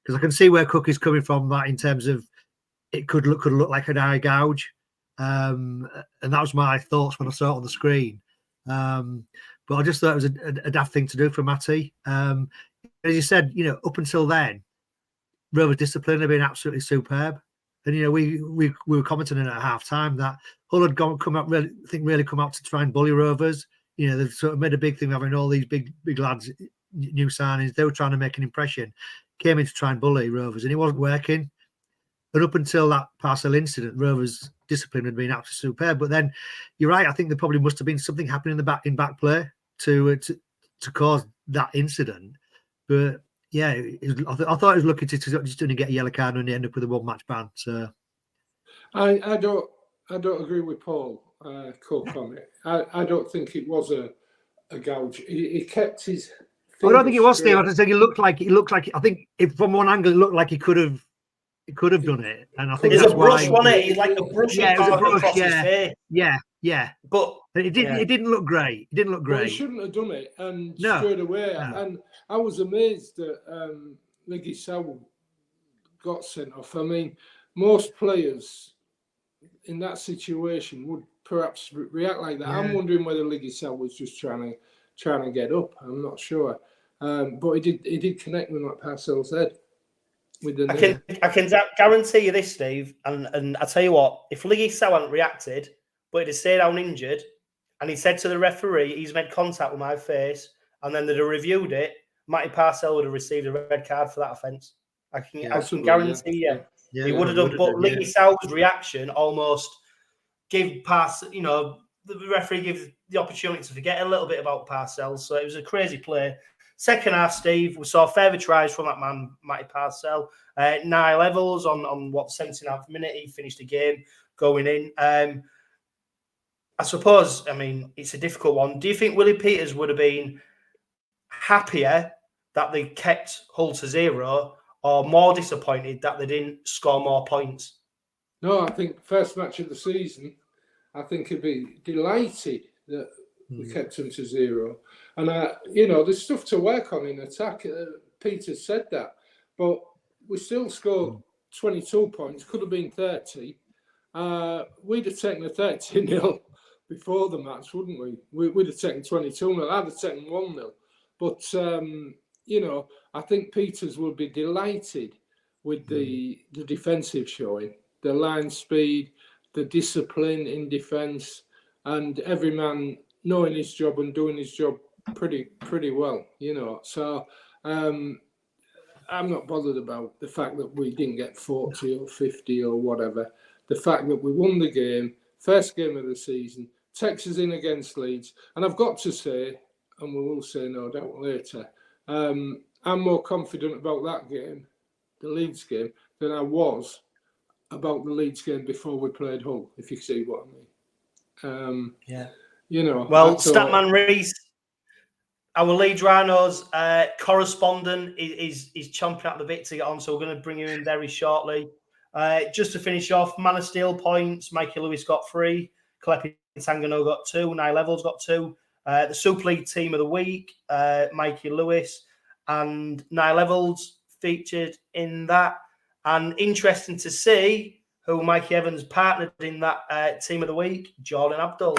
because I can see where Cooke is coming from. That in terms of it could look like an eye gouge, and that was my thoughts when I saw it on the screen. But I just thought it was a daft thing to do for Matty. As you said, up until then, Rovers' discipline had been absolutely superb. And we were commenting in at half time that Hull had come out to try and bully Rovers. They've sort of made a big thing of having all these big lads, new signings. They were trying to make an impression, came in to try and bully Rovers, and it wasn't working. And up until that 𝗕𝗂𝗍𝗏 incident, Rovers' discipline had been absolutely superb. But then you're right. I think there probably must have been something happening in back play to cause that incident. But yeah, I thought it was lucky to just didn't get a yellow card and end up with a 1-match ban. So I don't agree with Paul Cooke on it. I don't think it was a gouge. He kept his. I don't think it was, Steve. I just think it looked like. I think from one angle it looked like he could have done it, and I think there's that's a brush, why. wasn't it? He's like a brush. Yeah, it was a brush. His face. Yeah. But it didn't look great. It didn't look great. Well, he shouldn't have done it and No. straight away. No. And I was amazed that 𝗬𝗂𝗍𝗆 got sent off. I mean, most players in that situation would perhaps react like that. Yeah. I'm wondering whether 𝗬𝗂𝗍𝗆 was just trying to get up. I'm not sure. But he did connect with 𝗦𝗢𝗢𝗍𝗆's head. I can guarantee you this, Steve, and I tell you what, if 𝗬𝗂𝗍𝗆 hadn't reacted, but he'd stayed down injured, and he said to the referee, he's made contact with my face, and then they'd have reviewed it, 𝗦𝗢𝗢𝗆 would have received a red card for that offence. I can guarantee you. He would have done. But 𝗬𝗂𝗍𝗆's reaction almost gave the referee gives the opportunity to forget a little bit about 𝗕𝗂𝗍𝗆. So it was a crazy play. Second half, Steve, we saw further tries from that man, 𝗦𝗢𝗢𝗆. 9 levels on what, 79th minute, he finished the game going in. I suppose, it's a difficult one. Do you think Willie Peters would have been happier that they kept Hull to 0, or more disappointed that they didn't score more points? No, I think first match of the season, I think he'd be delighted that we kept him to 0. And, there's stuff to work on in attack. Peter said that. But we still scored 22 points. Could have been 30. We'd have taken a 30-0 before the match, wouldn't we? We'd have taken 22-0. I'd have taken 1-0. But, I think Peters will be delighted with the defensive showing, the line speed, the discipline in defence, and every man knowing his job and doing his job pretty well, So I'm not bothered about the fact that we didn't get 40 or 50 or whatever. The fact that we won the game, first game of the season, takes us in against Leeds. And I've got to say, and we will say no doubt later, I'm more confident about that game, the Leeds game, than I was about the Leeds game before we played Hull, if you see what I mean. Yeah. You know. Well, Man Rhys, our Leeds Rhinos correspondent, is chomping at the bit to get on, so we're going to bring you in very shortly. Just to finish off, Man of Steel points, Mikey Lewis got 3, Klepi Tangano got 2, 𝗦𝗢𝗋𝗋𝗄's got 2. The Super League Team of the Week, Mikey Lewis and 𝗦𝗢𝗋𝗋𝗄's featured in that. And interesting to see who Mikey Evans partnered in that Team of the Week, Jordan Abdul.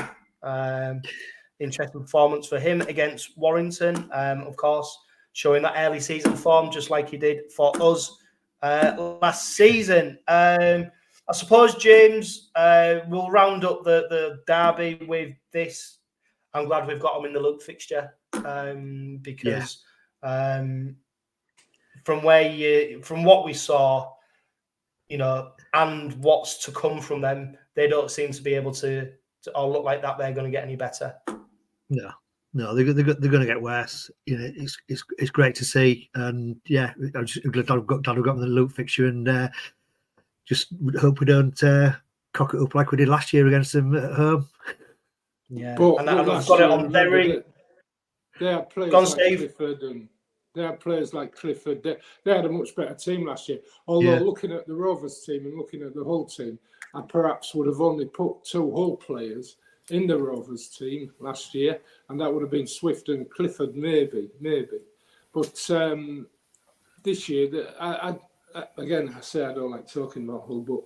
Interesting performance for him against Warrington, of course, showing that early season form just like he did for us last season. I suppose, James, we'll round up the derby with this. I'm glad we've got him in the Luke fixture because from what we saw, you know, and what's to come from them, they don't seem to be able to all look like that they're going to get any better. No, they're going to get worse. You know, it's great to see, and yeah, I'm just glad I've got them in the Luke fixture, and just hope we don't cock it up like we did last year against them at home. Yeah, but I've got it on very. They had players like Clifford, and they had players like Clifford. They had a much better team last year. Although looking at the Rovers team and looking at the Hull team, I perhaps would have only put 2 Hull players in the Rovers team last year, and that would have been Swift and Clifford, maybe. But this year, again, I say I don't like talking about Hull, but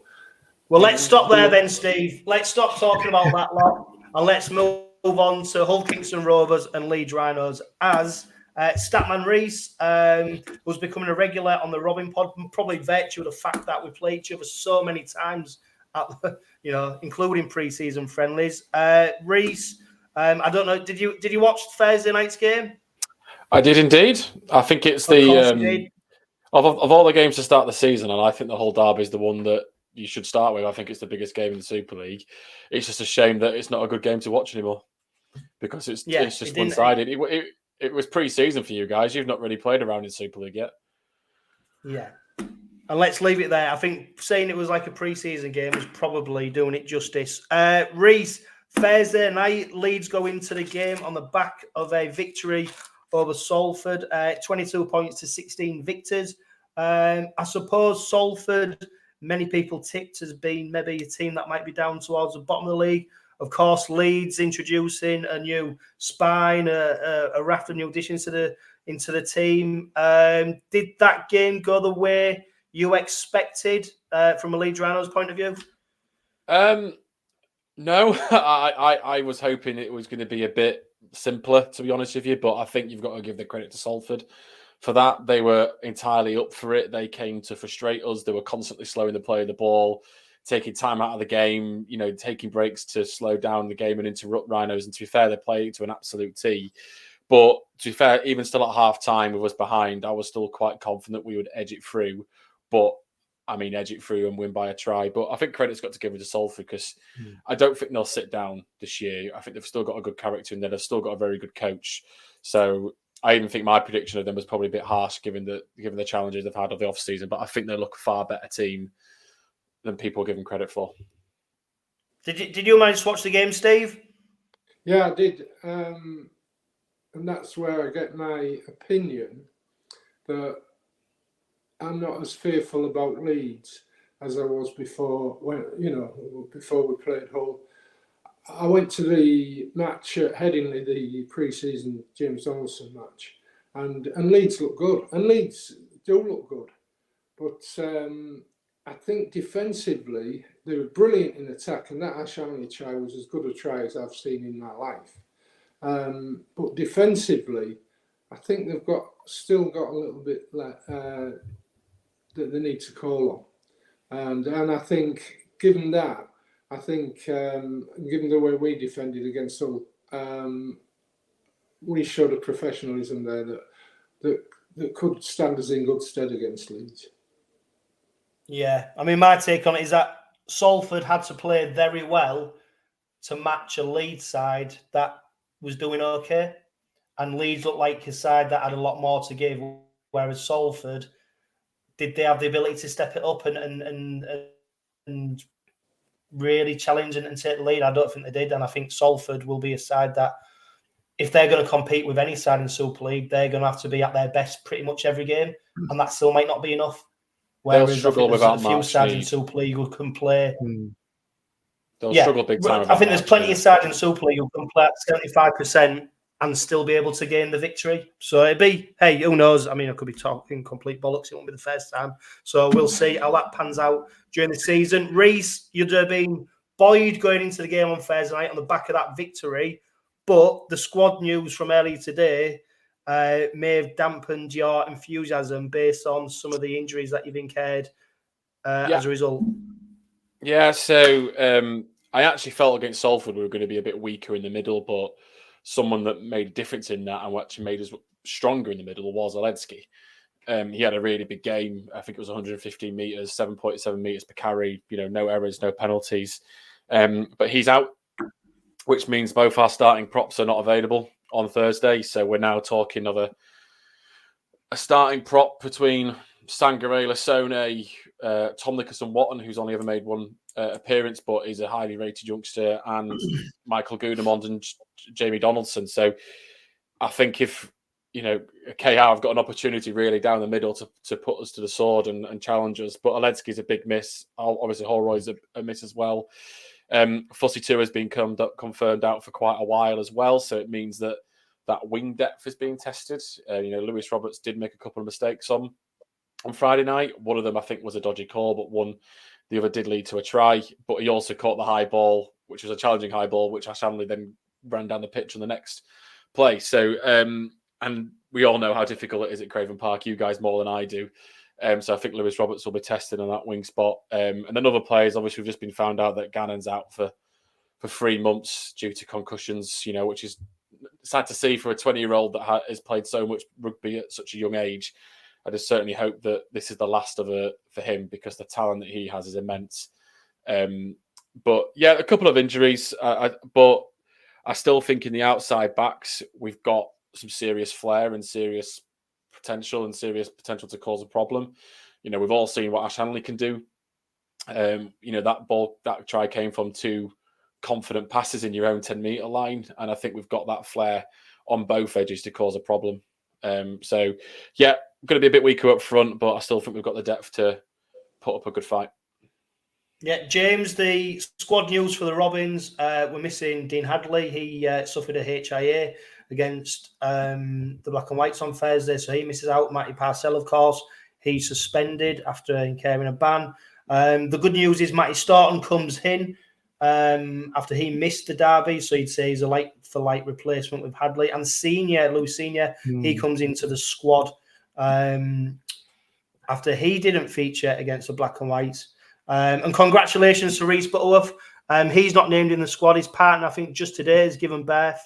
well, let's stop there then, Steve. Let's stop talking about that lot, and let's move on to Hull Kingston Rovers and Leeds Rhinos, as Statman Rhys was becoming a regular on the Robin Pod, probably virtue of the fact that we play each other so many times, including pre-season friendlies. Rhys, I don't know, did you watch Thursday night's game? I did indeed. I think it's of all the games to start the season, and I think the Hull derby is the one that you should start with. I think it's the biggest game in the Super League. It's just a shame that it's not a good game to watch anymore because it's just one-sided. It was pre-season for you guys. You've not really played around in Super League yet. Yeah. And let's leave it there. I think saying it was like a pre-season game is probably doing it justice. Rhys, Thursday night, Leeds go into the game on the back of a victory over Salford, 22 points to 16 victors. I suppose Salford, many people tipped as being maybe a team that might be down towards the bottom of the league. Of course, Leeds introducing a new spine, a raft of new additions into the team. Did that game go the way you expected from a Leeds Rhinos point of view? No, I was hoping it was going to be a bit simpler, to be honest with you, but I think you've got to give the credit to Salford for that. They were entirely up for it. They came to frustrate us. They were constantly slowing the play of the ball, taking time out of the game, taking breaks to slow down the game and interrupt Rhinos. And to be fair, they played to an absolute tee. But to be fair, even still at half time with us behind, I was still quite confident we would edge it through. But edge it through and win by a try. But I think credit's got to give it to Salford because I don't think they'll sit down this year. I think they've still got a good character in there. They've still got a very good coach. So I even think my prediction of them was probably a bit harsh given the challenges they've had of the off-season. But I think they look a far better team than people give them credit for. Did you manage to watch the game, Steve? Yeah, I did. And that's where I get my opinion that I'm not as fearful about Leeds as I was before before we played Hull. I went to the match at Headingley, the pre-season James Donaldson match, and Leeds look good, and Leeds do look good. But I think defensively, they were brilliant in attack, and that 𝗪𝗪𝗔 was as good a try as I've seen in my life. But defensively, I think they've still got a little bit that they need to call on. And I think, given that, given the way we defended against Hull, we showed a professionalism there that that could stand us in good stead against Leeds. Yeah, I mean, my take on it is that Salford had to play very well to match a Leeds side that was doing okay, and Leeds looked like a side that had a lot more to give. Whereas Salford, did they have the ability to step it up and really challenge and take the lead? I don't think they did, and I think Salford will be a side that, if they're going to compete with any side in Super League, they're going to have to be at their best pretty much every game, and that still might not be enough. Whereas They'll struggle without a few March sides in League. Super League who can play. They'll struggle big time. I think there's plenty of sides in Super League who can play at 75% and still be able to gain the victory. So it'd be, hey, who knows? I mean, I could be talking complete bollocks. It won't be the first time. So we'll see how that pans out during the season. Rhys, you'd have been buoyed going into the game on Thursday night on the back of that victory. But the squad news from earlier today may have dampened your enthusiasm based on some of the injuries that you've incurred as a result. Yeah, so I actually felt against Salford we were going to be a bit weaker in the middle, but someone that made a difference in that and actually made us stronger in the middle was 𝗲𝗂𝗬𝗂𝗧. He had a really big game. I think it was 115 metres, 7.7 metres per carry, no errors, no penalties. But he's out, which means both our starting props are not available on Thursday. So we're now talking of a starting prop between 𝗲𝗂𝗬𝗂𝗧, Tom Nicholson-Watton, who's only ever made one appearance, but is a highly rated youngster, and Michael Goodemond and Jamie Donaldson. So I think if, 𝗂𝗲𝗏 have got an opportunity really down the middle to put us to the sword and challenge us. But 𝗲𝗏𝗏𝗧's a big miss. Obviously, Holroyd's a miss as well. 𝘂𝗏𝗏𝗏𝗏 2 has been confirmed out for quite a while as well. So it means that wing depth is being tested. Lewis Roberts did make a couple of mistakes on Friday night. One of them, I think, was a dodgy call, but the other did lead to a try. But he also caught the high ball, which was a challenging high ball, which Ash Hanley then ran down the pitch on the next play. So, and we all know how difficult it is at Craven Park. You guys more than I do. So I think Lewis Roberts will be tested on that wing spot. And then other players, obviously, we've just been found out that Gannon's out for 3 months due to concussions, which is sad to see for a 20-year-old that has played so much rugby at such a young age. I just certainly hope that this is the last of it for him, because the talent that he has is immense. But yeah, a couple of injuries. But I still think in the outside backs, we've got some serious flair and serious potential to cause a problem. We've all seen what Ash Hanley can do. That try came from 2 confident passes in your own 10-metre line. And I think we've got that flair on both edges to cause a problem. So, yeah, going to be a bit weaker up front, but I still think we've got the depth to put up a good fight. Yeah, James, the squad news for the Robins, we're missing Dean Hadley. He suffered a HIA against the Black and Whites on Thursday, so he misses out. 𝗦𝗢𝗢𝗏, of course, he's suspended after incurring a ban. The good news is Matty Staunton comes in after he missed the derby, so you'd say he's a light replacement with Hadley. And Lewis Senior, he comes into the squad after he didn't feature against the Black and Whites. And congratulations to Rhys Butterworth. He's not named in the squad. His partner, I think, just today has given birth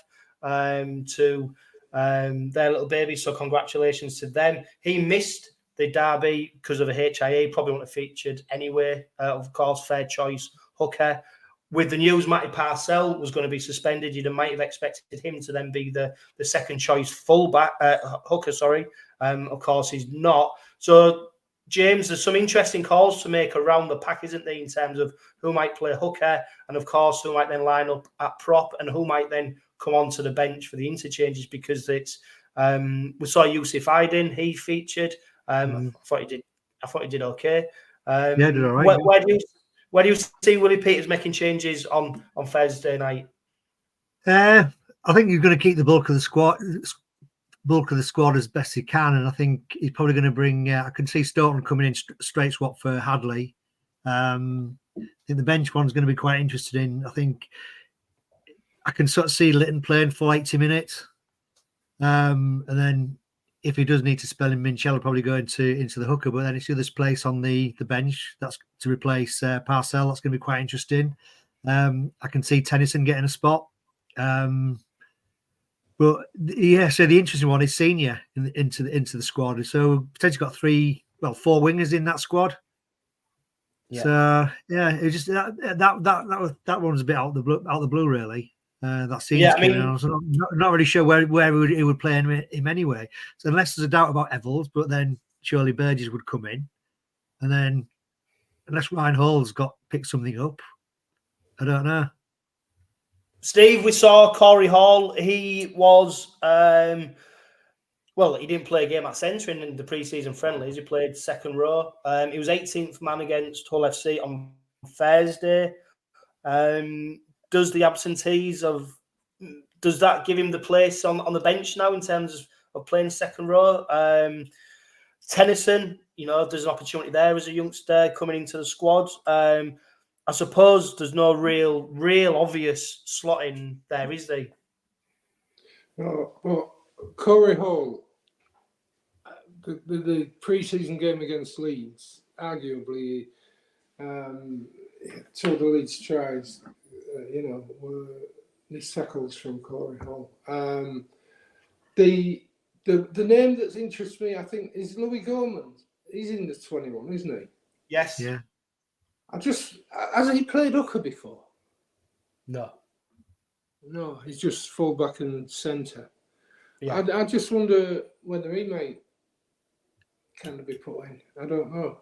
to their little baby. So congratulations to them. He missed the derby because of a HIA. Probably wouldn't have featured anyway. Of course, fair choice, hooker. With the news, 𝗦𝗢𝗢𝗏𝗏𝗏 was going to be suspended, you might have expected him to then be the second choice fullback hooker. Of course, he's not. So, James, there's some interesting calls to make around the pack, isn't there, in terms of who might play hooker, and of course, who might then line up at prop, and who might then come onto the bench for the interchanges, because it's we saw Yousif Aydin, he featured. I thought he did okay. Did all right. Where do you see Willie Peters making changes on Thursday night? I think you're going to keep the bulk of the squad as best he can, and I think he's probably going to bring. I can see Staunton coming in straight swap for Hadley. I think the bench one's going to be quite interested in. I think I can sort of see Litton playing for 80 minutes, and then if he does need to spell him, Minchell will probably go into the hooker. But then it's the other place on the bench that's to replace 𝗲𝗏𝗏𝗏𝗏. That's going to be quite interesting. I can see Tennyson getting a spot. But yeah, so the interesting one is senior into the squad. So potentially got 4 wingers in that squad. Yeah. So yeah, it just that one's a bit out of the blue really. That seems Yeah, I mean, I'm not really sure where he would play him anyway. So unless there's a doubt about Evells, but then surely Burgess would come in, and then unless Ryan Hall's picked something up, I don't know. Steve, we saw Corey Hall. He was he didn't play a game at centre in the pre-season friendlies. He played second row. He was 18th man against Hull FC on Thursday. Does the absentees does that give him the place on the bench now in terms of playing second row? Tennyson, there's an opportunity there as a youngster coming into the squad. I suppose there's no real obvious slotting there, is there? No, well, Corey Hall, the pre-season game against Leeds, arguably, till the Leeds tries, were missed tackles from Corey Hall. The name that interests me, I think, is Louis Gorman. He's in the 21, isn't he? Yes. Yeah. Has he played hooker before? No. No, he's just full back and centre. Yeah. I just wonder whether he might kind of be put in. I don't know.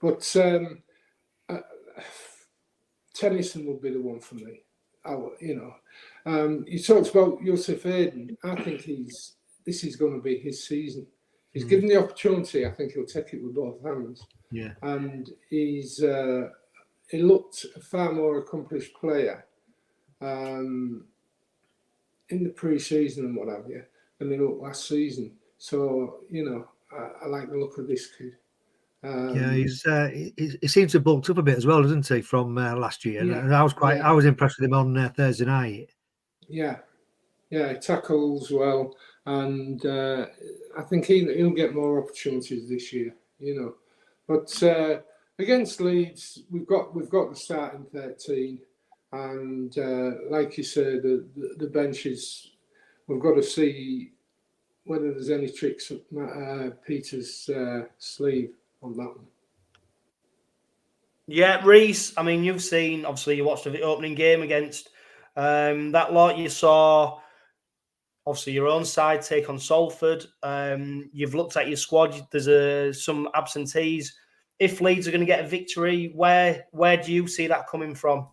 But Tennyson would be the one for me. You talked about Joseph Aiden. I think this is going to be his season. If he's given the opportunity, I think he'll take it with both hands. Yeah. And he looked a far more accomplished player in the pre-season and what have you than he looked last season. So, I like the look of this kid. He seems to have bulked up a bit as well, doesn't he, from last year? Yeah, and I was impressed with him on Thursday night. Yeah, he tackles well, and I think he'll get more opportunities this year. But against Leeds, we've got the starting 13, and like you said, the benches. We've got to see whether there's any tricks up Peter's sleeve on that one. Yeah, Rhys, I mean, you've seen, obviously, you watched the opening game against that lot. You saw, obviously, your own side take on Salford. You've looked at your squad. There's some absentees. If Leeds are going to get a victory, where do you see that coming from?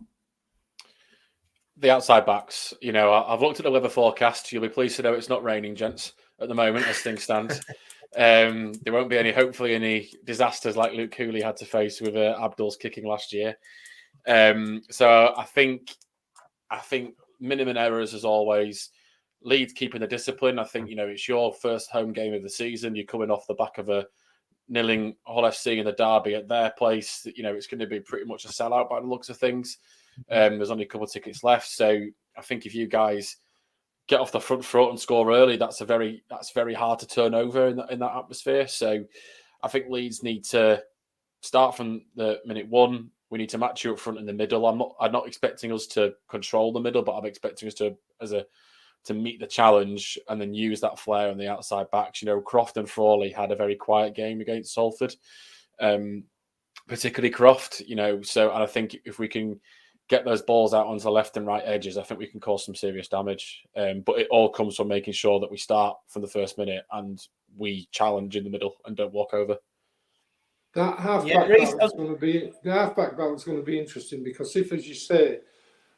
The outside backs. I've looked at the weather forecast. You'll be pleased to know it's not raining, gents, at the moment as things stand. There won't be hopefully any disasters like Luke Cooley had to face with Abdul's kicking last year. So I think minimum errors as always. Leeds keeping the discipline. I think it's your first home game of the season. You're coming off the back of a nilling Hull FC in the derby at their place. It's going to be pretty much a sellout by the looks of things. There's only a couple of tickets left, so I think if you guys get off the front foot and score early, that's very hard to turn over in that atmosphere. So I think Leeds need to start from the minute one. We need to match you up front in the middle. I'm not expecting us to control the middle, but I'm expecting us to meet the challenge and then use that flair on the outside backs. Croft and Frawley had a very quiet game against Salford, particularly Croft. So and I think if we can get those balls out onto the left and right edges, I think we can cause some serious damage. But it all comes from making sure that we start from the first minute and we challenge in the middle and don't walk over. That halfback battle is going to be interesting because if, as you say,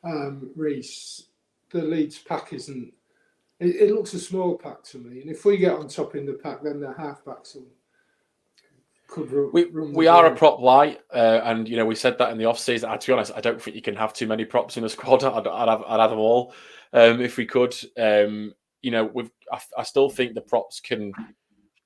Rhys, the Leeds pack isn't. It looks a small pack to me, and if we get on top in the pack, then the halfbacks could run. We are a prop light, and we said that in the off season. To be honest, I don't think you can have too many props in a squad. I'd have them all if we could. I still think the props can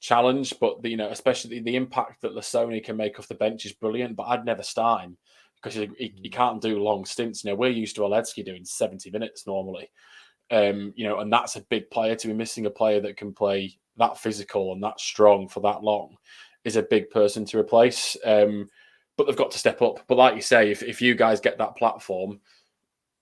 challenge, but especially the impact that Lasoni can make off the bench is brilliant. But I'd never start him because he can't do long stints. We're used to 𝗬𝗪𝗁 doing 70 minutes normally, and that's a big player. To be missing a player that can play that physical and that strong for that long is a big person to replace. But they've got to step up. But like you say, if you guys get that platform,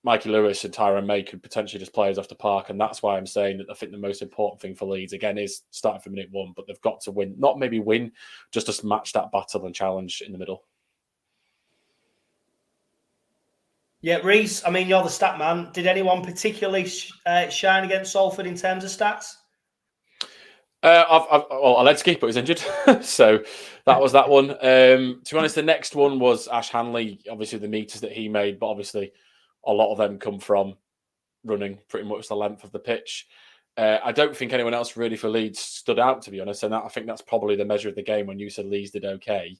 Mikey Lewis and Tyrone May could potentially just play us off the park. And that's why I'm saying that I think the most important thing for Leeds, again, is starting from minute 1, but they've got to win. Not maybe win, just to match that battle and challenge in the middle. Yeah, Rhys, I mean, you're the stat man. Did anyone particularly shine against Salford in terms of stats? Aledsky, but he's injured. So that was that one. To be honest, the next one was Ash Hanley. Obviously, the meters that he made, but obviously a lot of them come from running pretty much the length of the pitch. I don't think anyone else really for Leeds stood out, to be honest. And I think that's probably the measure of the game. When you said Leeds did okay,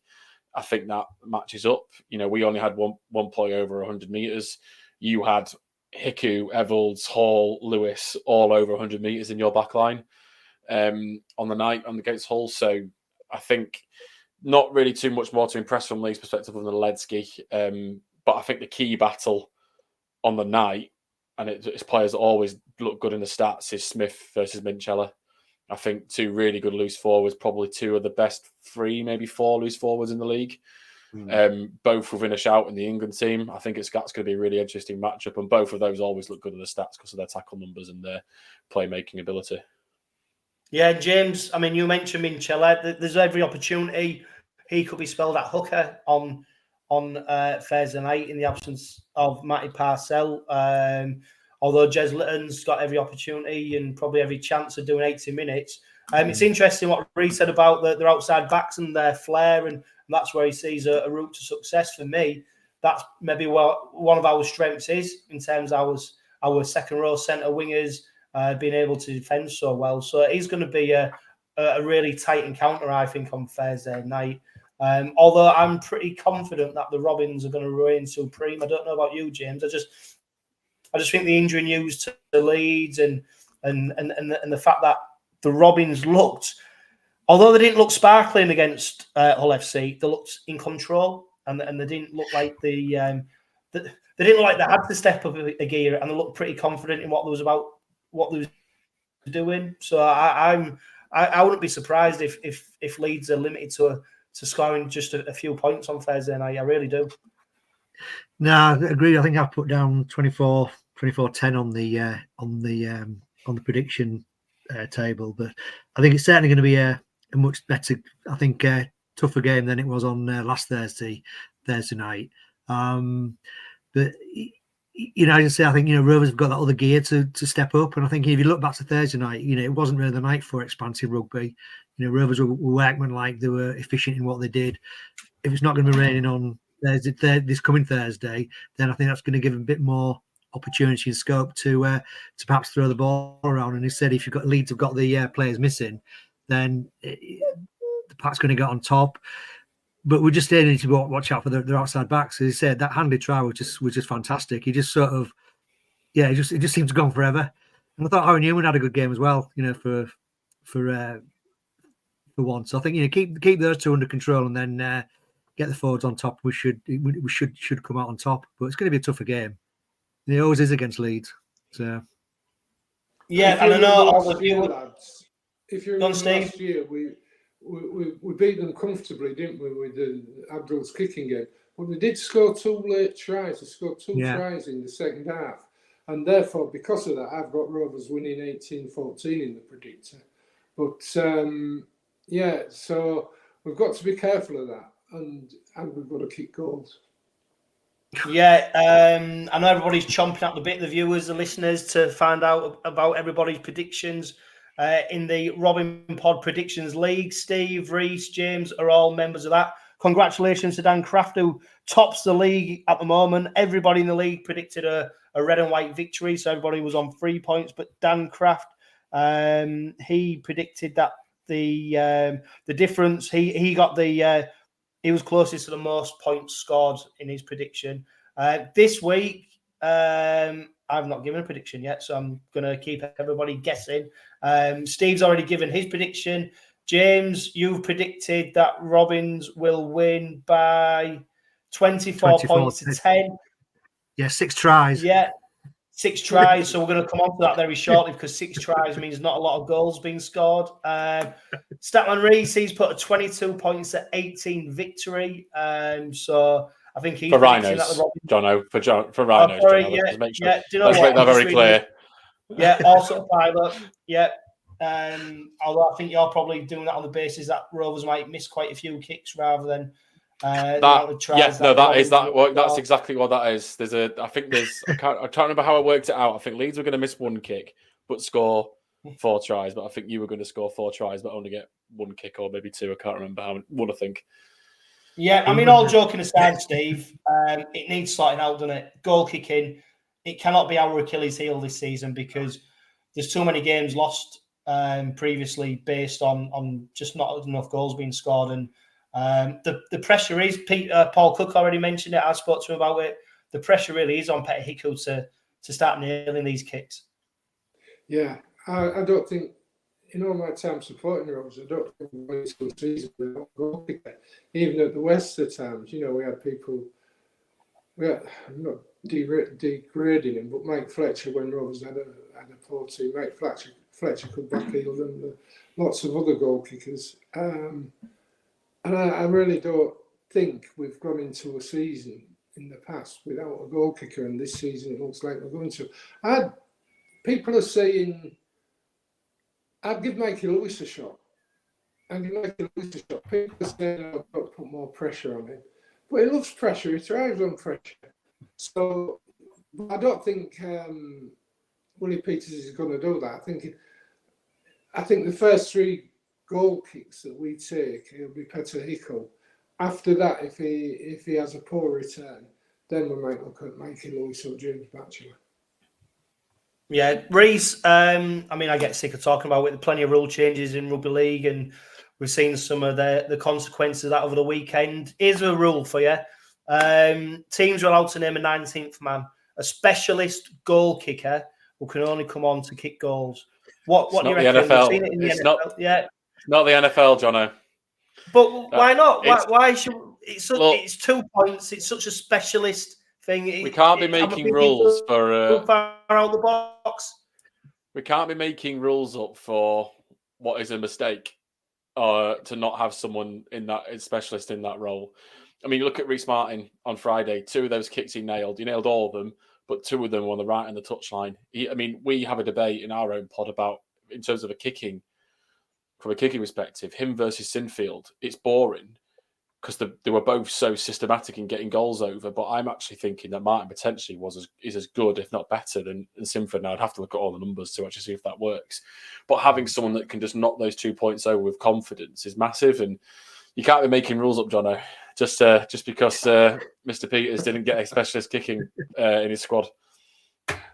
I think that matches up. You know, we only had one play over 100 metres. You had Hiku, Evans, Hall, Lewis all over 100 metres in your back line on the night against Hull. So I think not really too much more to impress from Leeds' perspective other than Aledsky. But I think the key battle on the night, and it's players that always look good in the stats, is Smith versus Minchella. I think 2 really good loose forwards, probably 2 of the best 3, maybe 4 loose forwards in the league. Both within a shout in the England team. I think that's going to be a really interesting matchup, and both of those always look good in the stats because of their tackle numbers and their playmaking ability. Yeah, James, I mean, you mentioned Minchella. There's every opportunity he could be spelled at hooker on Thursday night in the absence of 𝗦𝗢𝗄𝗧. Although Jez Litton's got every opportunity and probably every chance of doing 80 minutes. It's interesting what Rhys said about their outside backs and their flair, and that's where he sees a route to success. For me, that's maybe what one of our strengths is in terms of our second row centre wingers being able to defend so well. So it is going to be a really tight encounter, I think, on Thursday night. Although I'm pretty confident that the Robins are going to reign supreme. I don't know about you, James. I just think the injury news to the Leeds and the fact that the Robins looked, although they didn't look sparkling against Hull FC, they looked in control and they didn't look like they didn't look like they had to step up a gear, and they looked pretty confident in what they was doing. So I wouldn't be surprised if Leeds are limited to scoring just a few points on Thursday night. I really do. No, I agree. I think I've put down 24-10 on the prediction table, but I think it's certainly going to be a much better, I think, tougher game than it was on last Thursday night. But you know, as I say, I think Rovers have got that other gear to step up, and I think if you look back to Thursday night, it wasn't really the night for expansive rugby. Rovers were workmanlike, they were efficient in what they did. If it's not going to be raining on this coming Thursday, then I think that's going to give them a bit more opportunity and scope to perhaps throw the ball around. And he said if you've got Leeds have got the players missing, then the pack's going to get on top. But we just need to watch out for their outside backs. As he said, that Hanley try was just fantastic. He just sort of, it just seemed to go on forever. And I thought Aaron Newman had a good game as well, for once. So I think keep those 2 under control and then get the forwards on top. We should come out on top. But it's going to be a tougher game. It always is against Leeds. So yeah, and I know all of you lads. If you remember last year, we beat them comfortably, didn't we, with Abdul's kicking game? But they did score 2 late tries. They scored 2 tries in the second half. And therefore, because of that, I've got Rovers winning 18-14 in the predictor. But, so we've got to be careful of that. And we've got to kick goals. Yeah, I know everybody's chomping at the bit, the viewers, the listeners, to find out about everybody's predictions. In the Robin Pod Predictions League. Steve, Rhys, James are all members of that. Congratulations to Dan Craft, who tops the league at the moment. Everybody in the league predicted a red and white victory, so everybody was on 3 points. But Dan Craft, he predicted that the difference. He got he was closest to the most points scored in his prediction. This week, I've not given a prediction yet, so I'm going to keep everybody guessing. Steve's already given his prediction. James, you've predicted that Robins will win by 24 points to 10. Yeah, 6 tries. Yeah, 6 tries. So we're going to come on to that very shortly because 6 tries means not a lot of goals being scored. Statman Rhys, he's put a 22 points to 18 victory. So I think he's For predicting that Rhinos, the Robins. For Rhinos, sorry, Jono, yeah, let's make sure. yeah. Do you know Let's what? make that I'm just very reading clear. it. Yeah, also pilot. Yeah. Although I think you're probably doing that on the basis that Rovers might miss quite a few kicks rather than the amount of tries. That's exactly what that is. I can't remember how I worked it out. I think Leeds were going to miss one kick but score 4 tries. But I think you were going to score 4 tries but only get 1 kick or maybe 2. I can't remember how one. I think. Yeah, I mean, all joking aside, Steve, it needs sorting out, doesn't it? Goal kicking, it cannot be our Achilles heel this season because there's too many games lost previously based on just not enough goals being scored. And the pressure is, Paul Cooke already mentioned it, I spoke to him about it, the pressure really is on 𝗬𝗂𝗀𝗀 to start nailing these kicks. Yeah, I don't think, in all my time supporting Rovers, I don't think we went into a season without a goal kicker. Even at the West at times, we had people, I'm not degrading him, but Mike Fletcher, when Rovers had a poor team, Mike Fletcher could backheel them, lots of other goal kickers. And I really don't think we've gone into a season in the past without a goal kicker, and this season it looks like we're going to. People are saying, I'd give 𝗦𝗢𝗆𝗆𝗏 a shot. People are saying I've got to put more pressure on him. But he loves pressure, he thrives on pressure. So I don't think Willie Peters is going to do that. I think the first 3 goal kicks that we take, it'll be 𝗬𝗂𝗍𝗂𝗧. After that, if he has a poor return, then we might look at 𝗦𝗢𝗆𝗆𝗏𝗏 or James Batchelor. Yeah, Rhys, I mean, I get sick of talking about it. There are plenty of rule changes in rugby league, and we've seen some of the consequences of that over the weekend. Here's a rule for you. Teams are allowed to name a 19th man, a specialist goal kicker who can only come on to kick goals. What do you reckon? NFL. We've seen it in the NFL. Not the NFL, Jono. But why not? Why should it's 2 points? It's such a specialist thing. We can't be making rules for far out the box. We can't be making rules up for what is a mistake, to not have someone in that specialist in that role. I mean, look at Rhys Martin on Friday. 2 of those kicks he nailed. He nailed all of them, but 2 of them were on the right in the touchline. We have a debate in our own pod about, in terms of from a kicking perspective, him versus Sinfield. It's boring because they were both so systematic in getting goals over. But I'm actually thinking that Martin potentially is as good, if not better, than Sinfield. Now I'd have to look at all the numbers to actually see if that works. But having someone that can just knock those 2 points over with confidence is massive, and you can't be making rules up, Jono, just because Mr. Peters didn't get a specialist kicking in his squad.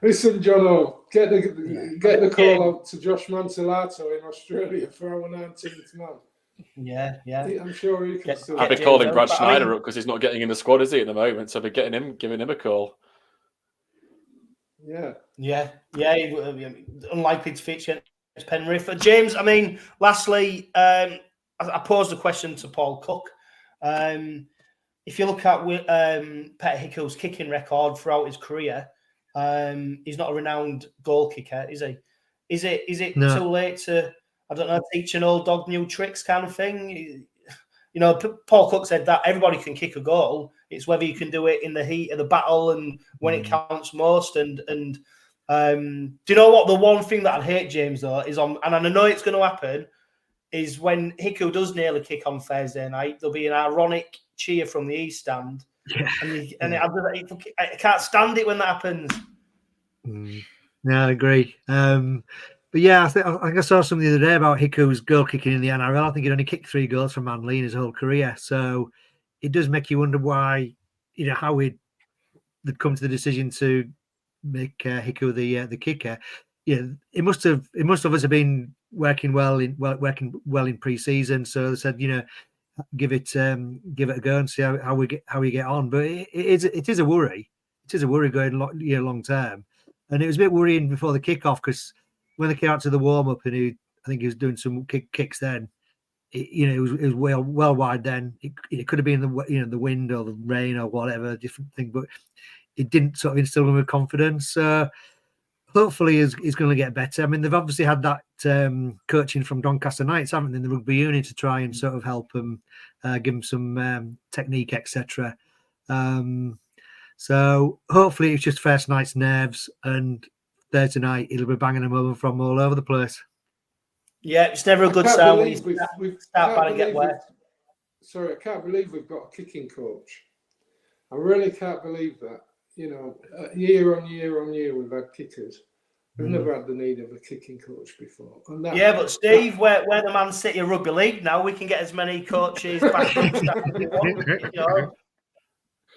Listen, Jono, get the call out to Josh Mantellato in Australia for our 19th man. Yeah. I'm sure he can still. I'd be calling Brad Schneider up because he's not getting in the squad, is he, at the moment? So I'd be giving him a call. Yeah. Unlikely to feature against Penrith. James, I mean, lastly, I posed a question to Paul Cooke. If you look at 𝗬𝗂𝗍𝗆𝗆𝗏𝗀𝗆's kicking record throughout his career, he's not a renowned goal kicker, is he? Is it too late to, I don't know, teach an old dog new tricks kind of thing? Paul Cooke said that everybody can kick a goal. It's whether you can do it in the heat of the battle and when it counts most. And do you know what? The one thing that I'd hate, James, though, is and I know it's going to happen, is when 𝗬𝗂𝗍𝗆𝗏 does nail a kick on Thursday night, there'll be an ironic cheer from the East Stand. Yeah. I can't stand it when that happens. No, I agree. But yeah, I think I saw something the other day about 𝗬𝗂𝗍𝗆𝗏's goal kicking in the NRL. I think he'd only kicked 3 goals for Manly in his whole career. So it does make you wonder why, how they'd come to the decision to make 𝗬𝗂𝗍𝗆𝗏 the kicker. Yeah, it must have been working well in pre-season. So they said, give it a go and see how we get on. But it is a worry. It is a worry going long term. And it was a bit worrying before the kickoff because when they came out to the warm up and I think he was doing some kicks then. It was well wide then. It could have been the wind or the rain or whatever different thing, but it didn't sort of instill him with confidence. Hopefully he's going to get better. I mean, they've obviously had that coaching from Doncaster Knights, haven't they, in the rugby union to try and sort of help him, give him some technique, etc. So hopefully it's just first night's nerves, and Thursday night he'll be banging them over from all over the place. Yeah, it's never a good sign when you start bad and get worse. Sorry, I can't believe we've got a kicking coach. I really can't believe that. You know, year on year on year, we've had kickers. We've never had the need of a kicking coach before. And that, yeah, but Steve, we're the Man City of rugby league now. We can get as many coaches back as we want. You know,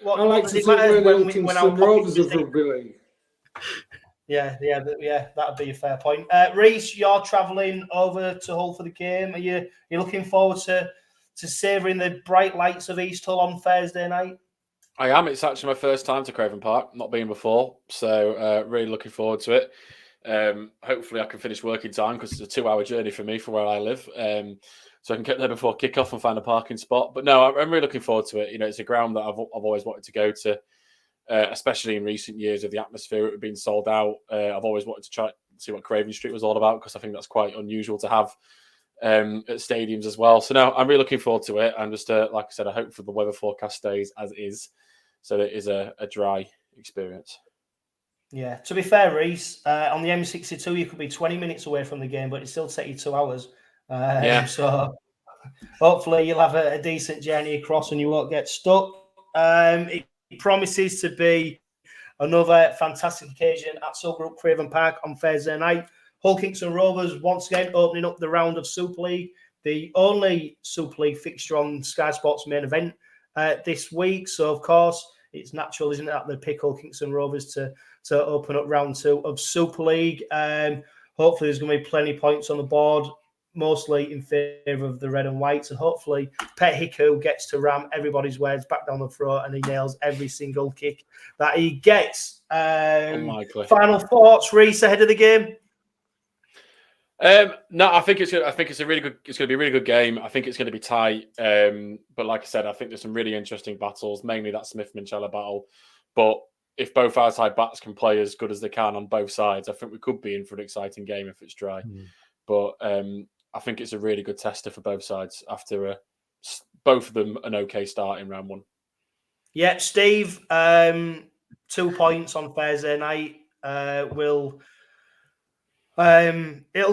I like to think we're the Ilkeston Rovers of rugby league. Yeah, that'd be a fair point. Rhys, you're travelling over to Hull for the game. Are you looking forward to savouring the bright lights of East Hull on Thursday night? I am. It's actually my first time to Craven Park, not been before, so really looking forward to it. Hopefully I can finish work in time because it's a 2-hour journey for me from where I live. So I can get there before kick-off and find a parking spot. But no, I'm really looking forward to it. You know, it's a ground that I've always wanted to go to, especially in recent years of the atmosphere. It had been sold out. I've always wanted to try to see what Craven Street was all about because I think that's quite unusual to have at stadiums as well. So no, I'm really looking forward to it. And just like I said, I hope for the weather forecast stays as is, so that it is a dry experience. Yeah, to be fair, Rhys, on the M62, you could be 20 minutes away from the game, but it still take you 2 hours. So hopefully you'll have a decent journey across and you won't get stuck. It promises to be another fantastic occasion at Sewell Group Craven Park on Thursday night. Hull Kingston Rovers once again opening up the round of Super League, the only Super League fixture on Sky Sports main event this week. So, of course, it's natural, isn't it, that they pick Hull Kingston Rovers to open up round 2 of Super League. Hopefully there's going to be plenty of points on the board, mostly in favour of the red and whites. And hopefully 𝗬𝗂𝗧 gets to ram everybody's words back down the throat and he nails every single kick that he gets. Final thoughts, Rhys, ahead of the game? No, I think it's a really good. It's going to be a really good game. I think it's going to be tight. But like I said, I think there's some really interesting battles, mainly that Smith-Minchella battle. But if both outside backs can play as good as they can on both sides, I think we could be in for an exciting game if it's dry. But I think it's a really good tester for both sides after both of them an okay start in round 1. Yeah, Steve, 2 points on Thursday night it'll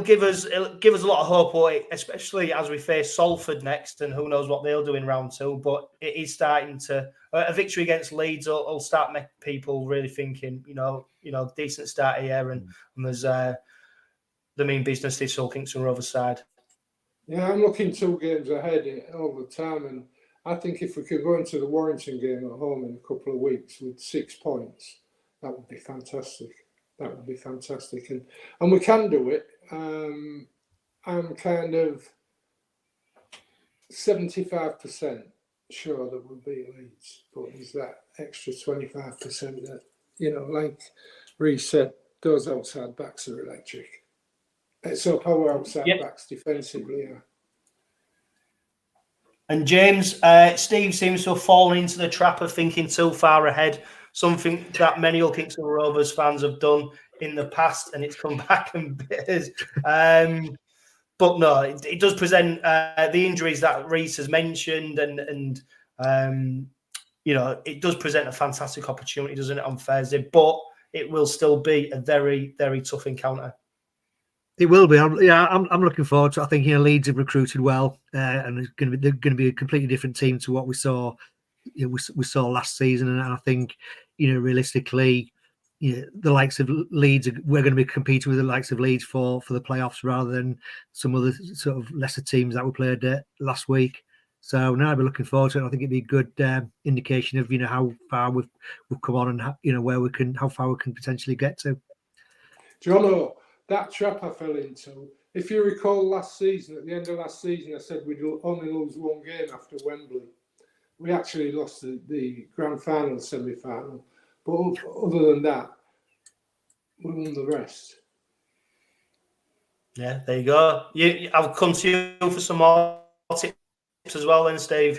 give us a lot of hope, especially as we face Salford next, and who knows what they'll do in round 2. But it is starting to a victory against Leeds will start making people really thinking, you know, decent start here, and there's the mean business this Hull Kingston Rovers side. Yeah, I'm looking 2 games ahead all the time, and I think if we could go into the Warrington game at home in a couple of weeks with 6 points, that would be fantastic. That would be fantastic, and we can do it. I'm kind of 75% sure that we'll beat Leeds, but there's that extra 25% that, you know, like Rhys said, those outside backs are electric. So our outside backs defensively are. And James, Steve seems to have fallen into the trap of thinking too far ahead. Something that many Hull Kingston Rovers fans have done in the past, and it's come back and bit us. But no, it does present the injuries that Rhys has mentioned, and you know, it does present a fantastic opportunity, doesn't it, on Thursday? But it will still be a very, very tough encounter. It will be. I'm looking forward to it. I think, you know, Leeds have recruited well, and they're going to be a completely different team to what we saw. You know, we saw last season, and I think, you know, realistically, you know, the likes of Leeds, we're going to be competing with the likes of Leeds for the playoffs rather than some other sort of lesser teams that we played last week. So now I'll be looking forward to it. I think it'd be a good indication of, you know, how far we've come on, and how, you know, how far we can potentially get to. Jono, that trap I fell into. If you recall last season, at the end of last season, I said we'd only lose 1 game after Wembley. We actually lost the grand final, semi-final. But other than that, we won the rest. Yeah, there you go. I'll come to you for some more tips as well then, Steve.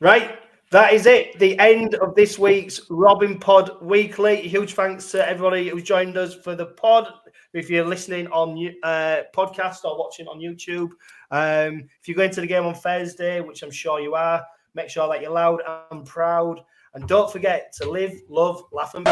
Right, that is it. The end of this week's Robin Pod Weekly. Huge thanks to everybody who's joined us for the pod. If you're listening on podcast or watching on YouTube, if you're going to the game on Thursday, which I'm sure you are, Make sure that you're loud and proud. And don't forget to live, love, laugh and be.